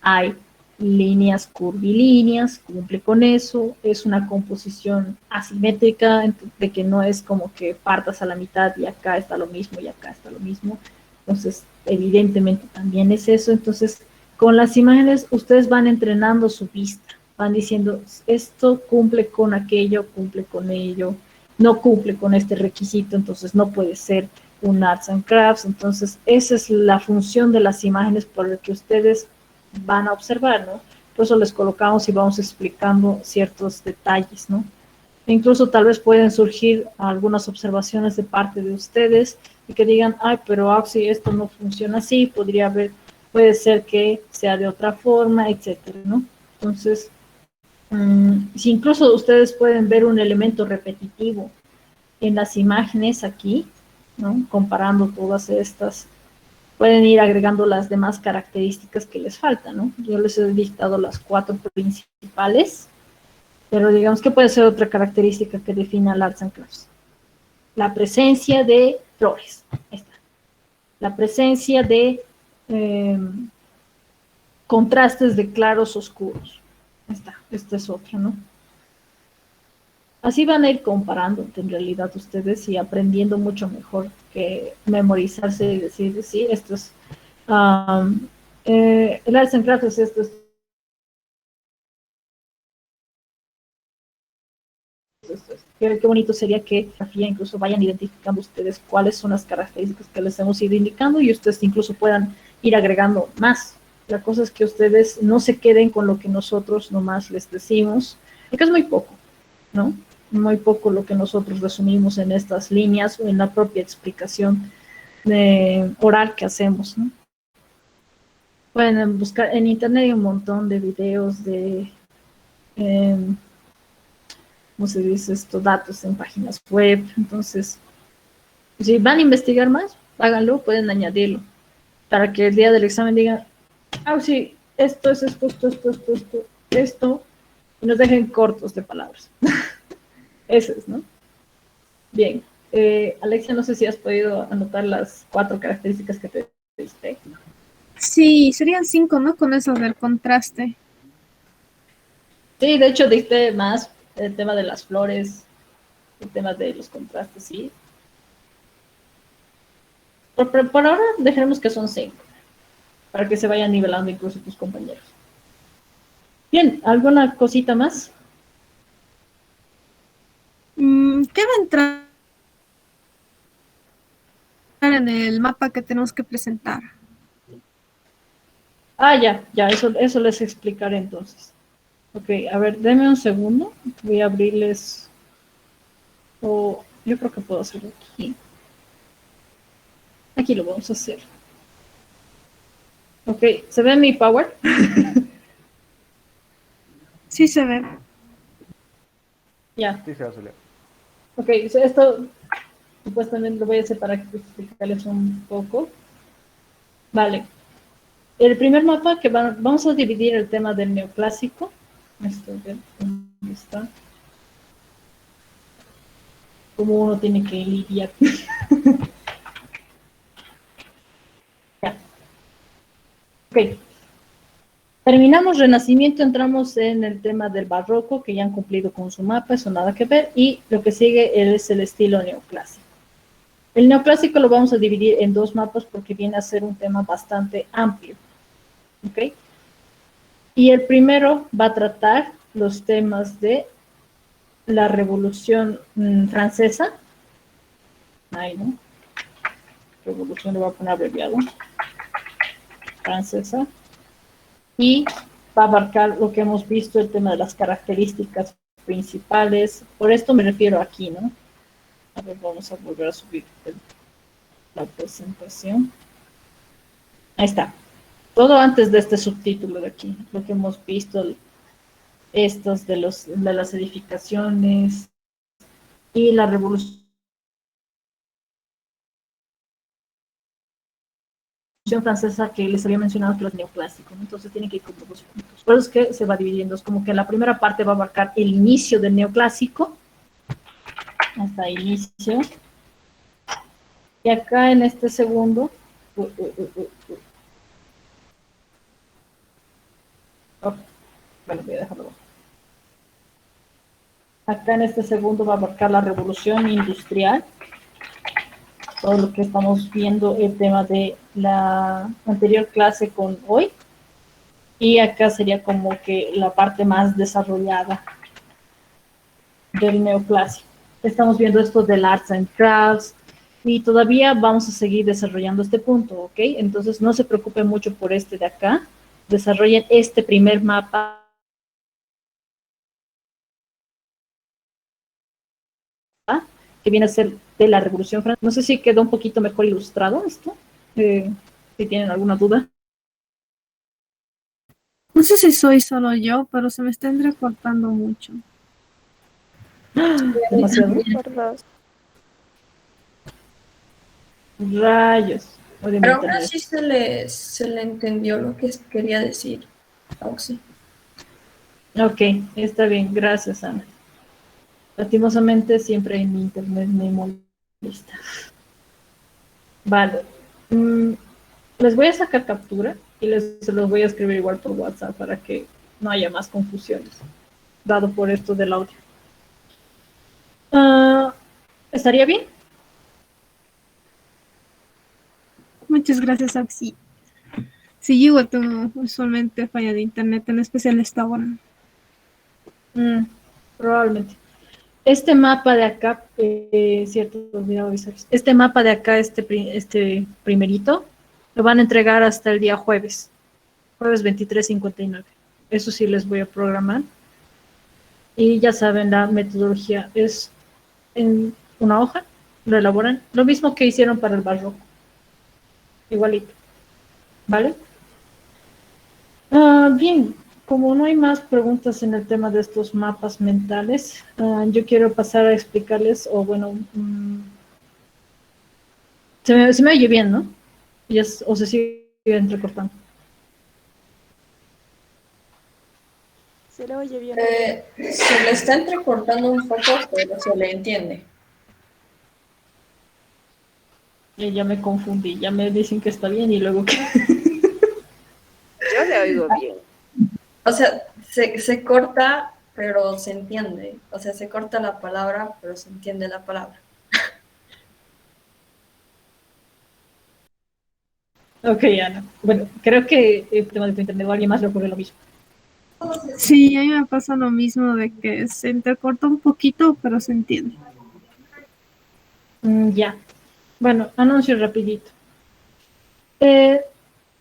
Hay líneas curvilíneas, cumple con eso. Es una composición asimétrica, de que no es como que partas a la mitad y acá está lo mismo y acá está lo mismo. Entonces, evidentemente también es eso. Entonces, con las imágenes, ustedes van entrenando su vista. Van diciendo, esto cumple con aquello, cumple con ello, no cumple con este requisito, entonces no puede ser un Arts and Crafts. Entonces, esa es la función de las imágenes por la que ustedes van a observar, ¿no? Por eso les colocamos y vamos explicando ciertos detalles, ¿no? E incluso tal vez pueden surgir algunas observaciones de parte de ustedes y que digan, ay, pero si esto no funciona así, puede ser que sea de otra forma, etcétera, ¿no? Entonces, si incluso ustedes pueden ver un elemento repetitivo en las imágenes aquí, ¿no? Comparando todas estas, pueden ir agregando las demás características que les faltan, ¿no? Yo les he dictado las 4 principales, pero digamos que puede ser otra característica que defina el Arts and Crafts. La presencia de flores, ahí está. La presencia de contrastes de claros oscuros. Esta es otra, ¿no? Así van a ir comparando en realidad ustedes y aprendiendo mucho mejor que memorizarse y decir, sí, esto es, el Arts and Crafts es esto, qué bonito sería que incluso vayan identificando ustedes cuáles son las características que les hemos ido indicando y ustedes incluso puedan ir agregando más La cosa es que ustedes no se queden con lo que nosotros nomás les decimos, porque es muy poco, ¿no? Muy poco lo que nosotros resumimos en estas líneas o en la propia explicación oral que hacemos, ¿no? Pueden buscar en internet, hay un montón de videos de, ¿cómo se dice esto? Datos en páginas web. Entonces, si van a investigar más, háganlo, pueden añadirlo, para que el día del examen digan, ah, sí, esto es esto, y nos dejen cortos de palabras. Ese es, ¿no? Bien. Alexia, no sé si has podido anotar las 4 características que te diste. Sí, serían 5, ¿no? Con eso del contraste. Sí, de hecho diste más el tema de las flores, el tema de los contrastes, sí. Por ahora dejaremos que son 5, para que se vayan nivelando incluso tus compañeros. Bien, ¿alguna cosita más? ¿Qué va a entrar en el mapa que tenemos que presentar? Ah, ya, eso les explicaré entonces. Ok, a ver, denme un segundo. Voy a abrirles. O yo creo que puedo hacerlo aquí. Aquí lo vamos a hacer. Ok, ¿se ve mi power? Sí se ve. Ya. Sí, se va a salir. Ok, esto supuestamente lo voy a hacer para explicarles un poco. Vale. El primer mapa que vamos a dividir el tema del neoclásico. ¿Dónde está? Cómo uno tiene que lidiar. Ya. Ok. Terminamos Renacimiento, entramos en el tema del Barroco, que ya han cumplido con su mapa, eso nada que ver, y lo que sigue es el estilo neoclásico. El neoclásico lo vamos a dividir en 2 mapas porque viene a ser un tema bastante amplio. ¿Ok? Y el primero va a tratar los temas de la Revolución Francesa. Ahí, ¿no? Revolución, lo voy a poner abreviado. Francesa. Y va a abarcar lo que hemos visto, el tema de las características principales. Por esto me refiero aquí, ¿no? A ver, vamos a volver a subir la presentación. Ahí está. Todo antes de este subtítulo de aquí, lo que hemos visto, estos de las edificaciones y la revolución francesa que les había mencionado, que los neoclásicos, ¿no? Entonces tienen que ir como 2 puntos. Por eso es que se va dividiendo, es como que la primera parte va a abarcar el inicio del neoclásico, hasta inicio, y acá en este segundo, oh, bueno, voy a dejarlo abajo. Acá en este segundo va a abarcar la revolución industrial, todo lo que estamos viendo, el tema de la anterior clase con hoy, y acá sería como que la parte más desarrollada del neoclásico. Estamos viendo esto del Arts and Crafts, y todavía vamos a seguir desarrollando este punto, ¿ok? Entonces no se preocupen mucho por este de acá, desarrollen este primer mapa que viene a ser de la Revolución Francesa. No sé si quedó un poquito mejor ilustrado esto, si tienen alguna duda. No sé si soy solo yo, pero se me está entrecortando mucho. Demasiado. Rayos. Pero aún así se le entendió lo que quería decir Auxi. Ok, está bien, gracias Ana. Lastimosamente siempre en mi internet me molesta. Vale. Les voy a sacar captura y se los voy a escribir igual por WhatsApp para que no haya más confusiones, dado por esto del audio. ¿Estaría bien? Muchas gracias, Auxi. Sí, igual tengo usualmente falla de internet, en especial esta hora. Probablemente. Este mapa de acá, cierto, olvidaba avisar. Este mapa de acá, este primerito, lo van a entregar hasta el día jueves. jueves 23:59. Eso sí les voy a programar. Y ya saben, la metodología es en una hoja, lo elaboran, lo mismo que hicieron para el barroco. Igualito. ¿Vale? Bien, como no hay más preguntas en el tema de estos mapas mentales, yo quiero pasar a explicarles, o bueno, se me oye bien, ¿no? O se sigue entrecortando. Se le oye bien. Se le está entrecortando un poco, pero se le entiende. Ya me confundí, ya me dicen que está bien y luego que... Yo le oigo bien. O sea, se corta, pero se entiende. O sea, se corta la palabra, pero se entiende la palabra. Ok, Ana. Bueno, creo que el tema de tu internet o a alguien más le ocurre lo mismo. Sí, a mí me pasa lo mismo de que se entrecorta un poquito, pero se entiende. Ya. Bueno, anuncio rapidito.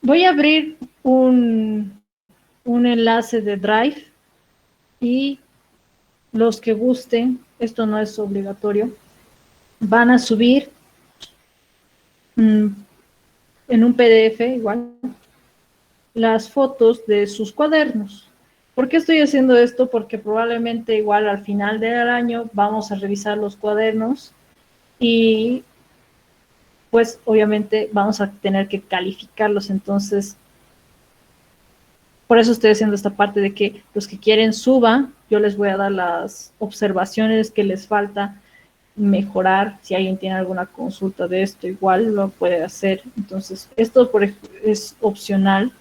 Voy a abrir un enlace de Drive y los que gusten, esto no es obligatorio, van a subir en un PDF igual las fotos de sus cuadernos. ¿Por qué estoy haciendo esto? Porque probablemente igual al final del año vamos a revisar los cuadernos y pues obviamente vamos a tener que calificarlos. Entonces, por eso estoy haciendo esta parte de que los que quieren suban, yo les voy a dar las observaciones que les falta mejorar. Si alguien tiene alguna consulta de esto, igual lo puede hacer. Entonces, esto es opcional,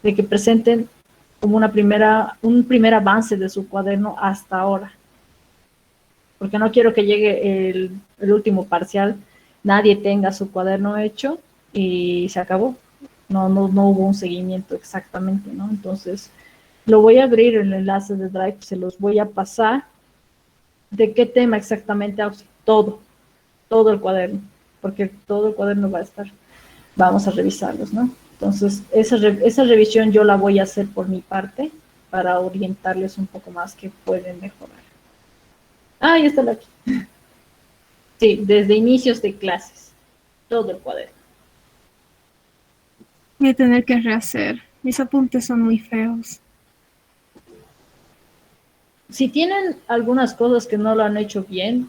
de que presenten como un primer avance de su cuaderno hasta ahora. Porque no quiero que llegue el último parcial, nadie tenga su cuaderno hecho y se acabó. No hubo un seguimiento exactamente, ¿no? Entonces, lo voy a abrir en el enlace de Drive, se los voy a pasar. ¿De qué tema exactamente? Todo el cuaderno, porque todo el cuaderno va a estar. Vamos a revisarlos, ¿no? Entonces, esa revisión yo la voy a hacer por mi parte para orientarles un poco más que pueden mejorar. Ah, ya está aquí. Sí, desde inicios de clases, todo el cuaderno. Voy a tener que rehacer. Mis apuntes son muy feos. Si tienen algunas cosas que no lo han hecho bien,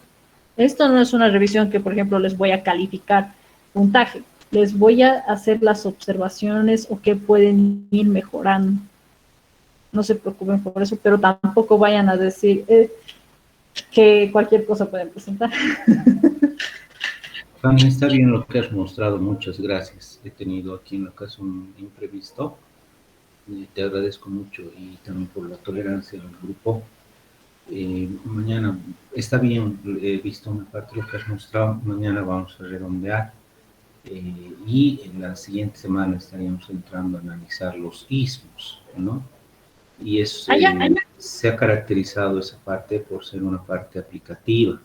esto no es una revisión que, por ejemplo, les voy a calificar puntaje. Les voy a hacer las observaciones o qué pueden ir mejorando. No se preocupen por eso, pero tampoco vayan a decir que cualquier cosa pueden presentar. Fanny, está bien lo que has mostrado, muchas gracias. He tenido aquí en la casa un imprevisto y te agradezco mucho y también por la tolerancia del grupo. Mañana, está bien, he visto una parte de lo que has mostrado, mañana vamos a redondear y en la siguiente semana estaríamos entrando a analizar los istmos, ¿no? Y eso se ha caracterizado esa parte por ser una parte aplicativa.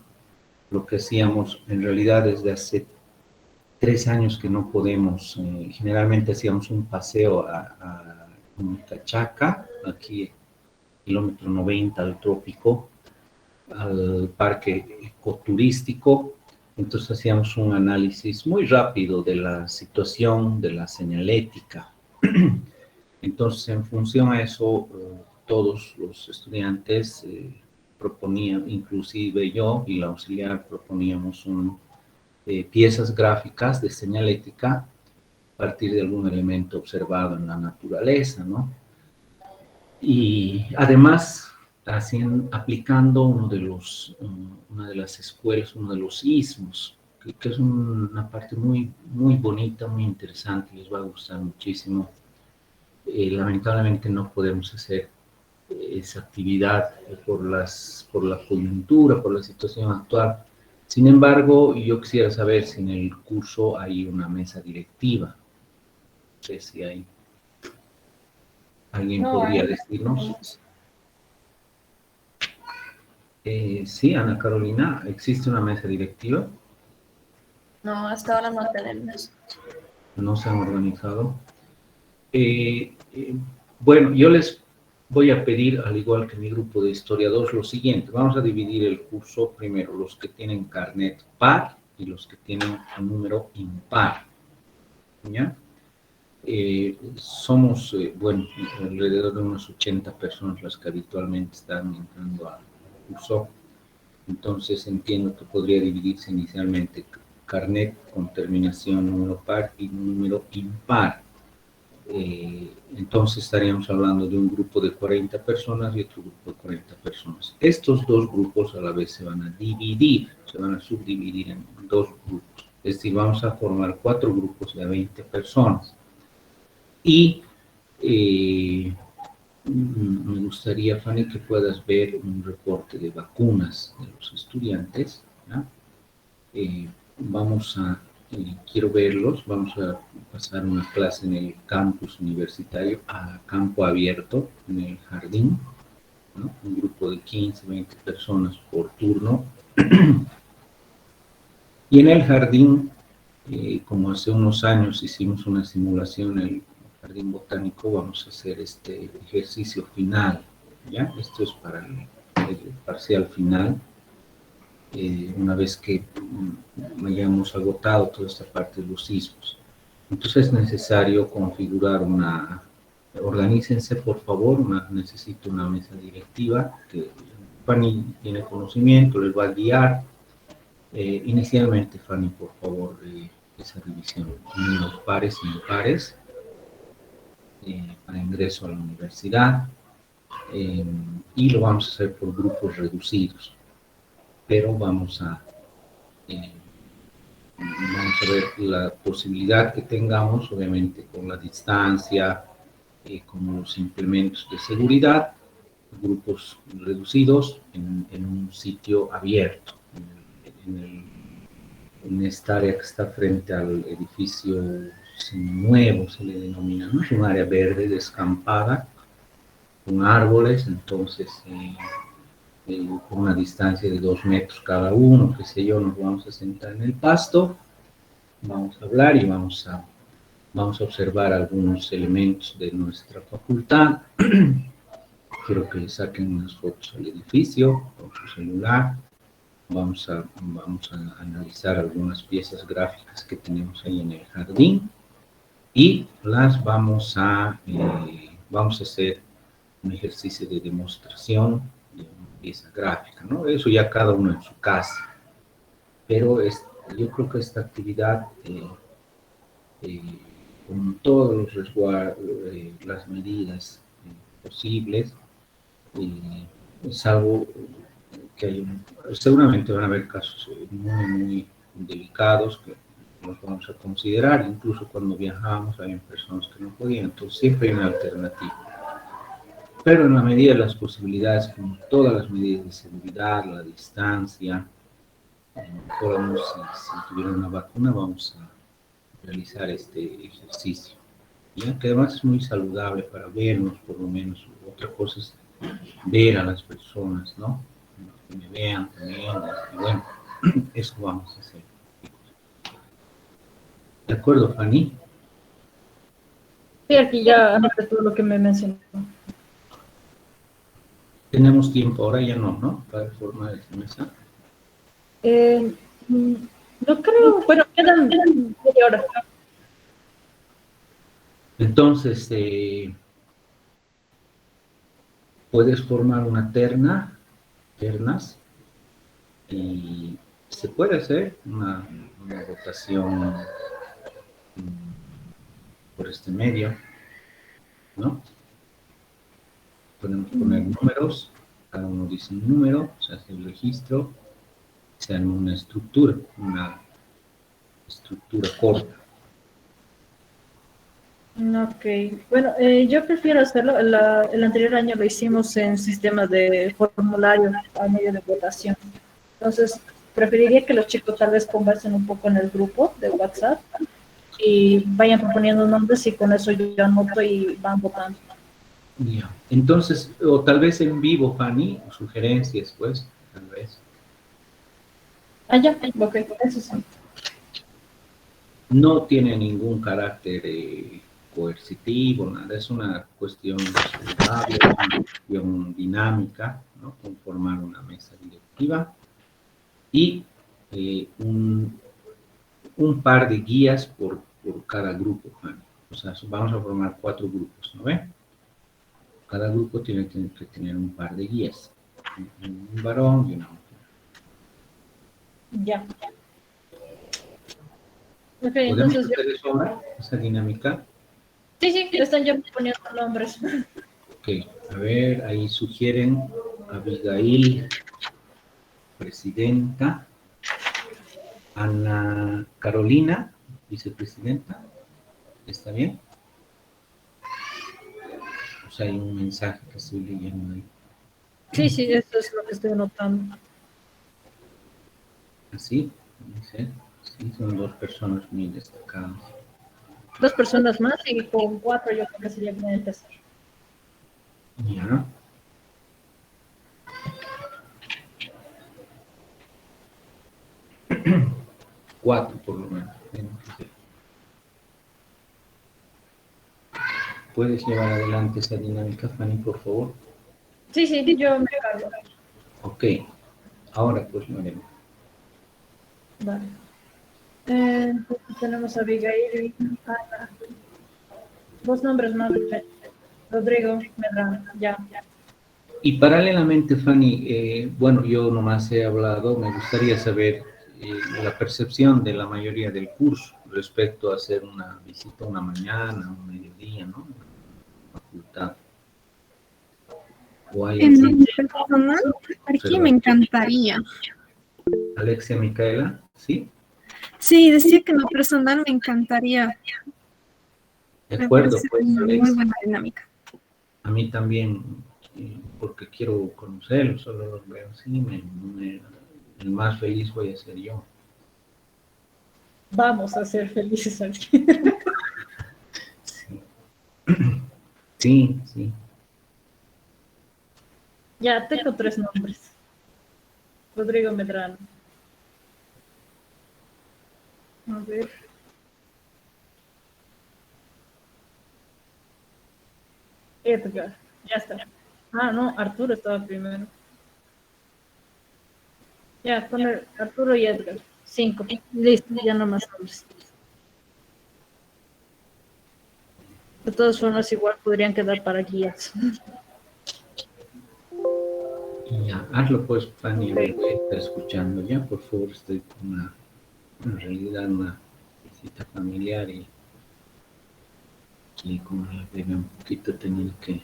Lo que hacíamos en realidad desde hace 3 años que no podemos, generalmente hacíamos un paseo a Cachaca, aquí kilómetro 90 al trópico, al parque ecoturístico. Entonces hacíamos un análisis muy rápido de la situación de la señalética. Entonces, en función a eso, todos los estudiantes proponían, inclusive yo y la auxiliar proponíamos piezas gráficas de señalética a partir de algún elemento observado en la naturaleza, ¿no? Y además, aplicando una de las escuelas, uno de los istmos, que es una parte muy, muy bonita, muy interesante, les va a gustar muchísimo. Lamentablemente no podemos hacer esa actividad por la coyuntura, por la situación actual. Sin embargo, yo quisiera saber si en el curso hay una mesa directiva. No sé si hay. ¿Alguien podría decirnos? Sí, Ana Carolina, ¿existe una mesa directiva? No, hasta ahora no tenemos. No se han organizado. Bueno, yo les voy a pedir, al igual que mi grupo de historiadores, lo siguiente. Vamos a dividir el curso primero, los que tienen carnet par y los que tienen un número impar. ¿Ya? Somos, bueno, alrededor de unas 80 personas las que habitualmente están entrando al curso. Entonces entiendo que podría dividirse inicialmente carnet con terminación número par y número impar. Entonces estaríamos hablando de un grupo de 40 personas y otro grupo de 40 personas. Estos dos grupos a la vez se van a dividir, se van a subdividir en dos grupos. Es decir, vamos a formar 4 grupos de 20 personas. Y me gustaría, Fanny, que puedas ver un reporte de vacunas de los estudiantes. ¿Ya? Quiero verlos, vamos a pasar una clase en el campus universitario a campo abierto, en el jardín, ¿no? Un grupo de 15, 20 personas por turno. Y en el jardín, como hace unos años hicimos una simulación en el jardín botánico, vamos a hacer este ejercicio final, ¿ya? Esto es para el parcial final. Una vez que hayamos agotado toda esta parte de los sismos. Entonces es necesario configurar organícense por favor, necesito una mesa directiva, que Fanny tiene conocimiento, les va a guiar. Inicialmente, Fanny, por favor, esa división, números pares y impares, para ingreso a la universidad, y lo vamos a hacer por grupos reducidos. Pero vamos a ver la posibilidad que tengamos, obviamente con la distancia, con los implementos de seguridad, grupos reducidos en un sitio abierto, en esta área que está frente al edificio nuevo, se le denomina, ¿no? Es un área verde, descampada, con árboles, entonces con una distancia de 2 metros cada uno, qué sé yo, nos vamos a sentar en el pasto, vamos a hablar y vamos a observar algunos elementos de nuestra facultad. Quiero que le saquen unas fotos al edificio con su celular. Vamos a analizar algunas piezas gráficas que tenemos ahí en el jardín y las vamos a hacer un ejercicio de demostración de una pieza gráfica, ¿no? Eso ya cada uno en su casa. Pero yo creo que esta actividad, con todos los resguardos, las medidas posibles, es algo que seguramente van a haber casos muy, muy delicados que los vamos a considerar. Incluso cuando viajábamos había personas que no podían, entonces siempre hay una alternativa. Pero en la medida de las posibilidades, con todas las medidas de seguridad, la distancia, si tuviera una vacuna, vamos a realizar este ejercicio. ¿Ya? Que además es muy saludable para vernos, por lo menos. Otra cosa es ver a las personas, ¿no? Que me vean también. Y bueno, eso vamos a hacer. ¿De acuerdo, Fanny? Sí, aquí ya anoté todo lo que me mencionó. Tenemos tiempo ahora, ya no, para formar esa mesa. No creo, bueno, quedan media hora. Entonces, puedes formar una ternas, y se puede hacer una votación por este medio, ¿no? Podemos poner números, cada uno dice un número, se hace el registro, se arma una estructura corta. Ok, bueno, yo prefiero hacerlo. El anterior año lo hicimos en sistemas de formulario a medio de votación. Entonces, preferiría que los chicos tal vez conversen un poco en el grupo de WhatsApp y vayan proponiendo nombres y con eso yo anoto y van votando. Ya. Entonces, o tal vez en vivo, Fanny, sugerencias, pues, tal vez. Ya, ok, eso sí. No tiene ningún carácter coercitivo, nada, es una cuestión saludable, es una cuestión dinámica, ¿no? Conformar una mesa directiva y un par de guías por cada grupo, Juan. O sea, vamos a formar 4 grupos, ¿no ve? Cada grupo tiene que tener un par de guías, un varón y una mujer. Ya. Ok, ¿Podemos entonces hacer eso ahora, esa dinámica? sí, están ya poniendo nombres. Ok, a ver, ahí sugieren Abigail, presidenta, Ana Carolina, vicepresidenta, ¿está bien? O sea, hay un mensaje que estoy leyendo ahí. Sí, eso es lo que estoy notando. ¿Así? Dice, sí, son 2 personas muy destacadas. 2 personas más y con 4 yo creo que sería bien empezar. Ya. Cuatro, por lo menos. ¿Puedes llevar adelante esa dinámica, Fanny, por favor? Sí, yo me cargo. Ok. Ahora, pues, lo haremos. Vale. Entonces tenemos a Abigail y Ana. 2 nombres más. Rodrigo Medrano, ya. Y paralelamente, Fanny, bueno, yo nomás he hablado, me gustaría saber la percepción de la mayoría del curso respecto a hacer una visita una mañana, un mediodía, ¿no? Facultad. ¿O hay En algún lo personal, aquí me encantaría. Alexia Micaela? ¿Sí? Sí, decía que en lo personal me encantaría. De Me acuerdo, parece pues, una muy Alexia. buena dinámica. A mí también, porque quiero conocerlos, solo los veo así, el más feliz voy a ser yo. Vamos a ser felices aquí. Sí, sí. Ya, tengo 3 nombres. Rodrigo Medrano. A ver. Edgar, ya está. Ah, no, Arturo estaba primero. Ya, con Arturo y Edgar. 5. Listo, ya no más nombres. De todas formas, igual podrían quedar para guías. Ya, hazlo pues, Fanny, me voy a estar escuchando ya, por favor, estoy con en realidad una visita familiar y como la bebé un poquito tenía que...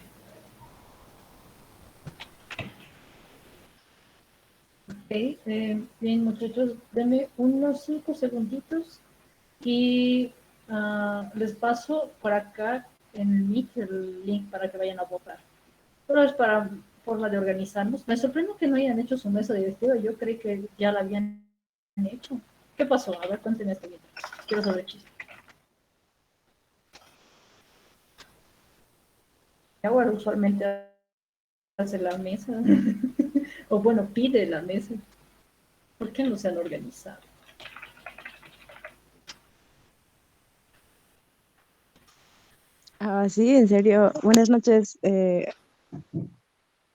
Ok, bien muchachos, denme unos 5 segunditos y les paso por acá en el Meet el link para que vayan a votar. Pero es para forma de organizarnos. Me sorprende que no hayan hecho su mesa directiva, yo creí que ya la habían hecho. ¿Qué pasó? A ver, cuéntenme esto bien. Quiero saber chiste. Ahora usualmente hace la mesa, o bueno, pide la mesa. ¿Por qué no se han organizado? Ah, sí, en serio. Buenas noches.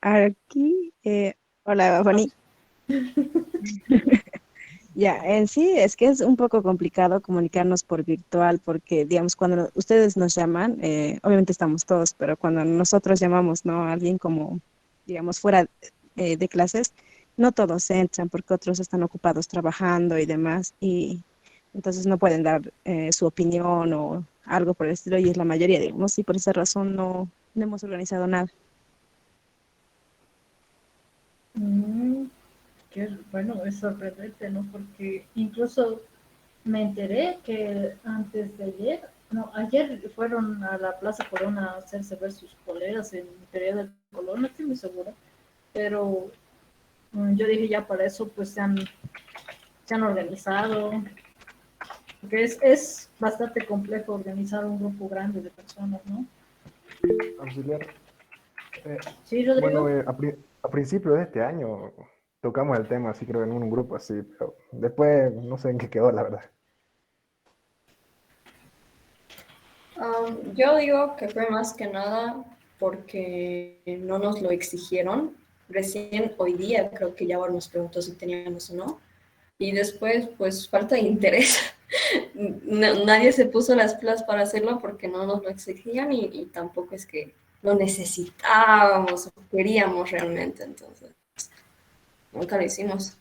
Aquí, hola, Fanny. Ya, en sí es que es un poco complicado comunicarnos por virtual porque, digamos, cuando ustedes nos llaman, obviamente estamos todos, pero cuando nosotros llamamos, ¿no? A alguien como, digamos, fuera de clases, no todos entran porque otros están ocupados trabajando y demás, y entonces no pueden dar su opinión o algo por el estilo, y es la mayoría, digamos, y por esa razón no hemos organizado nada. Mm, bueno, es sorprendente, ¿no? Porque incluso me enteré que antes de ayer, no, ayer fueron a la Plaza Corona a hacerse ver sus poleras en Feria del Colón, no estoy muy segura, pero yo dije ya para eso pues se han organizado, porque es bastante complejo organizar un grupo grande de personas, ¿no? Auxiliar. Sí, Rodrigo. Bueno, a principios de este año tocamos el tema, así creo, en un grupo así, pero después no sé en qué quedó, la verdad. Yo digo que fue más que nada porque no nos lo exigieron. Recién hoy día creo que ya nos preguntó si teníamos o no. Y después, pues, falta de interés. Nadie se puso las pilas para hacerlo porque no nos lo exigían y tampoco es que lo necesitábamos o queríamos realmente. Entonces, nunca lo hicimos.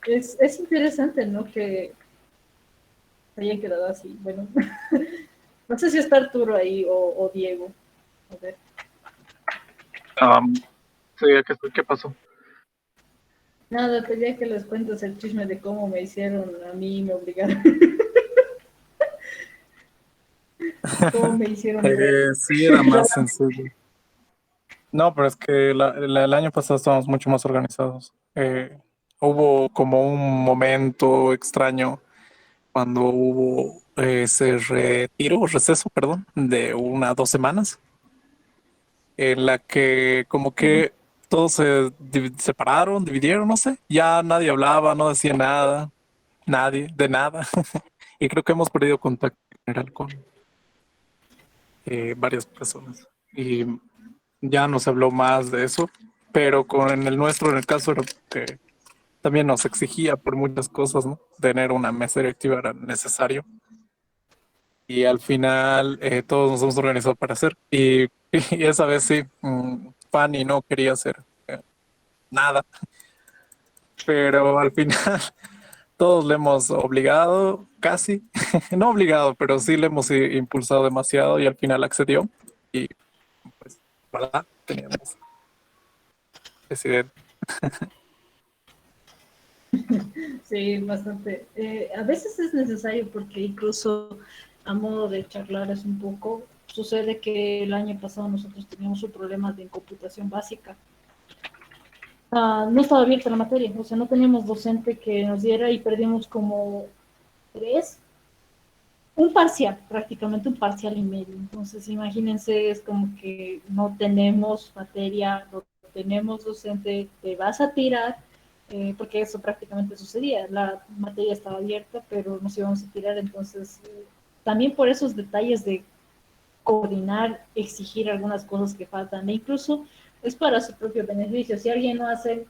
Es interesante, ¿no? Que se haya quedado así. Bueno, no sé si está Arturo ahí o Diego. A ver. Sí, ¿qué pasó? Nada, pues ya que les cuentas el chisme de cómo me hicieron a mí y me obligaron. ¿Cómo me hicieron? Sí, era más sencillo. No, pero es que el año pasado estábamos mucho más organizados. Hubo como un momento extraño cuando hubo ese receso, perdón, de 2 semanas, en la que como que todos se separaron, dividieron, no sé, ya nadie hablaba, no decía nada, nadie, de nada. Y creo que hemos perdido contacto en general con varias personas. Y ya no se habló más de eso, pero en el nuestro, en el caso era que también nos exigía por muchas cosas, ¿no? Tener una mesa directiva era necesario. Y al final todos nos hemos organizado para hacer. Y esa vez sí, Fanny no quería hacer nada, pero al final todos le hemos obligado, casi, no obligado, pero sí le hemos impulsado demasiado y al final accedió. Y pues, ¿verdad? Teníamos presidente. Sí, bastante. A veces es necesario porque incluso a modo de charlar un poco, sucede que el año pasado nosotros teníamos un problema de computación básica. No estaba abierta la materia, o sea, no teníamos docente que nos diera y perdimos como 3, prácticamente un parcial y medio. Entonces, imagínense, es como que no tenemos materia, no tenemos docente, te vas a tirar, porque eso prácticamente sucedía. La materia estaba abierta, pero nos íbamos a tirar. Entonces, también por esos detalles de coordinar, exigir algunas cosas que faltan, e incluso es para su propio beneficio. Si alguien no hace,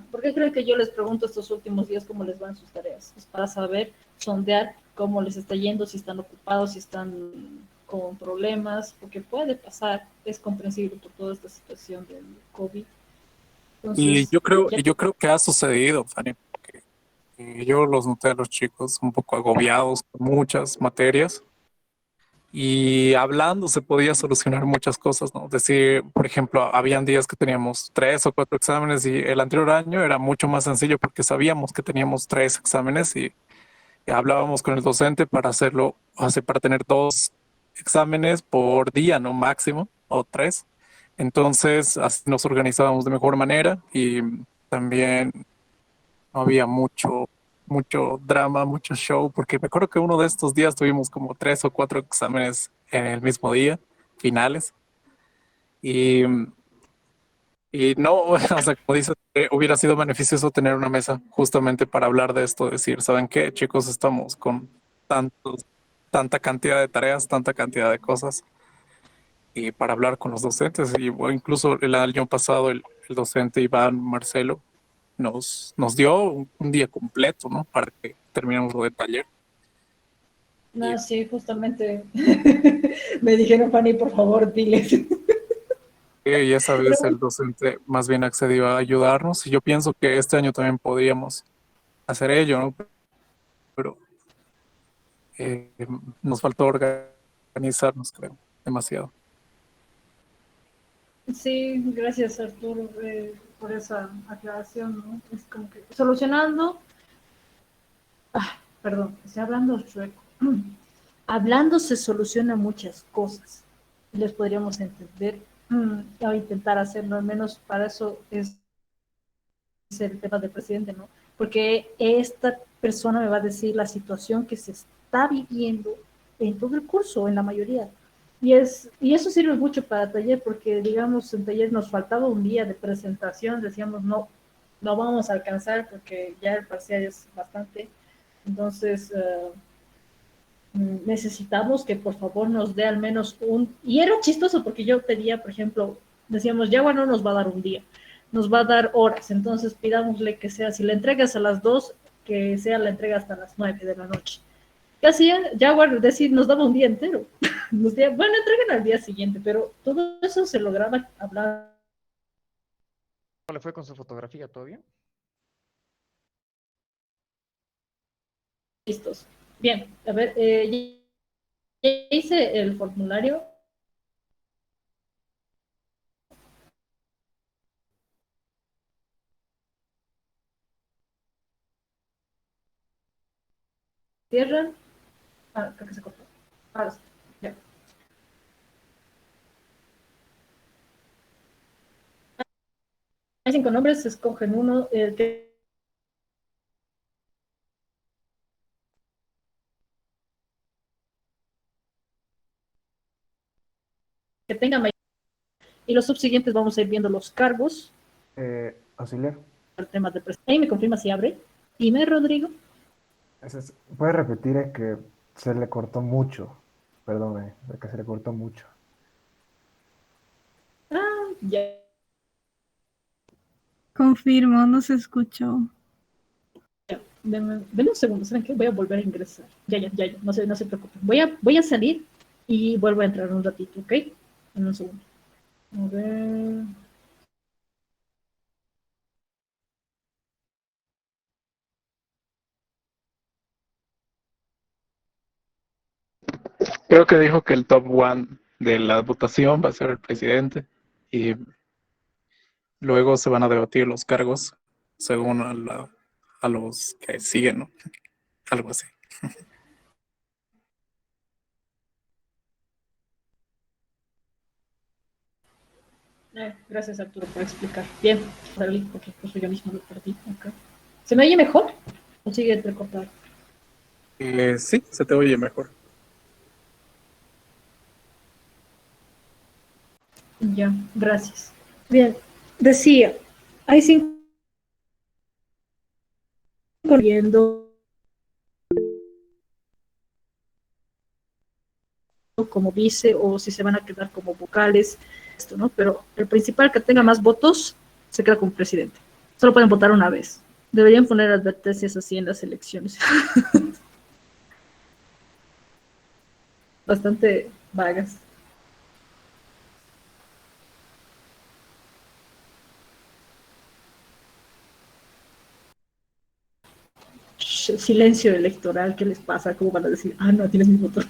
¿por qué creen que yo les pregunto estos últimos días cómo les van sus tareas? Es para saber, sondear cómo les está yendo, si están ocupados, si están con problemas, porque puede pasar, es comprensible por toda esta situación del COVID. Entonces, Y yo creo que ha sucedido, Fanny, porque yo los noté a los chicos un poco agobiados con muchas materias y hablando se podía solucionar muchas cosas, ¿no? Decir, por ejemplo, habían días que teníamos 3 o 4 exámenes y el anterior año era mucho más sencillo porque sabíamos que teníamos 3 exámenes y hablábamos con el docente para hacerlo, para tener 2 exámenes por día, no máximo, o 3. Entonces, así nos organizábamos de mejor manera y también no había mucho drama, mucho show, porque me acuerdo que uno de estos días tuvimos como 3 o 4 exámenes en el mismo día, finales. Y, y no, o sea, como dices, hubiera sido beneficioso tener una mesa justamente para hablar de esto, decir, ¿saben qué, chicos? Estamos con tanta cantidad de tareas, tanta cantidad de cosas, y para hablar con los docentes. Y bueno, incluso el año pasado el docente Iván Marcelo nos dio un día completo, ¿no? Para que terminemos lo de taller. no, sí, justamente me dijeron, Fanny, por favor, diles. Y esa vez el docente más bien accedió a ayudarnos y yo pienso que este año también podríamos hacer ello, ¿no? Pero nos faltó organizarnos, creo, demasiado. Sí, gracias Arturo por esa aclaración, ¿no? Es como que solucionando, perdón, estoy hablando chueco. Hablando se solucionan muchas cosas. Les podríamos entender o intentar hacerlo, al menos para eso es el tema del presidente, ¿no? Porque esta persona me va a decir la situación que se está viviendo en todo el curso, en la mayoría. Y eso sirve mucho para taller, porque digamos en taller nos faltaba un día de presentación, decíamos no vamos a alcanzar porque ya el parcial es bastante, Entonces, necesitamos que por favor nos dé al menos un... Y era chistoso porque yo pedía, por ejemplo, decíamos, Jaguar no nos va a dar un día, nos va a dar horas, entonces pidámosle que sea, si la entregas a las 2, que sea la entrega hasta las 9 de la noche. ¿Qué hacía? Jaguar decir, nos daba un día entero. Nos decía, bueno, entreguen al día siguiente, pero todo eso se lograba hablar. ¿Cómo le fue con su fotografía? ¿Todo bien? Listos. Bien, a ver, ya hice el formulario. Cierran. Ah, creo que se cortó. Ahora sí, ya. Hay 5 nombres, se escogen uno, el que tenga mayor. Y los subsiguientes vamos a ir viendo los cargos. Auxiliar. El tema de ahí me confirma si abre. Dime, Rodrigo. Puede repetir que se le cortó mucho. Perdón, que se le cortó mucho. Ah, ya. Confirmo, no se escuchó. Denme un segundo, ¿saben qué? Voy a volver a ingresar. Ya, no se preocupen. Voy a salir y vuelvo a entrar un ratito, ¿ok? En un segundo. A ver. Creo que dijo que el top one de la votación va a ser el presidente y luego se van a debatir los cargos según a los que siguen, ¿no? Algo así. Gracias, Arturo, por explicar. Bien, porque pues yo mismo lo perdí. Okay. ¿Se me oye mejor o sigue entrecortado? Sí, se te oye mejor. Ya, gracias. Bien, decía, hay 5 corriendo como vice o si se van a quedar como vocales, esto, ¿no? Pero el principal que tenga más votos se queda como presidente. Solo pueden votar una vez. Deberían poner advertencias así en las elecciones. Bastante vagas. Silencio electoral, ¿qué les pasa? ¿Cómo van a decir? Ah, no, tienes mi voto.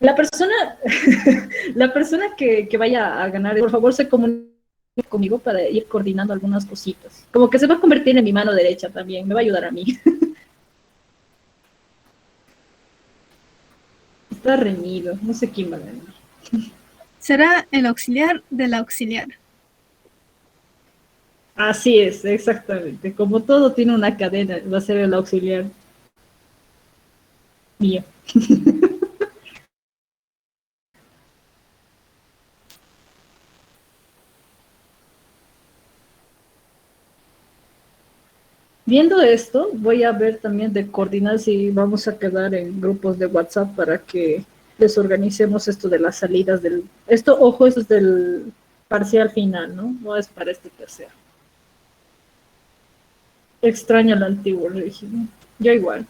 La persona que vaya a ganar, por favor, se comunique conmigo para ir coordinando algunas cositas. Como que se va a convertir en mi mano derecha también, me va a ayudar a mí. Está reñido, no sé quién va a ganar. Será el auxiliar del auxiliar. Así es, exactamente. Como todo tiene una cadena, va a ser el auxiliar mío. Viendo esto, voy a ver también de coordinar si vamos a quedar en grupos de WhatsApp para que les organicemos esto de las salidas del... Esto, ojo, eso es del parcial final, ¿no? No es para este tercero. Extraño el antiguo régimen. Yo igual.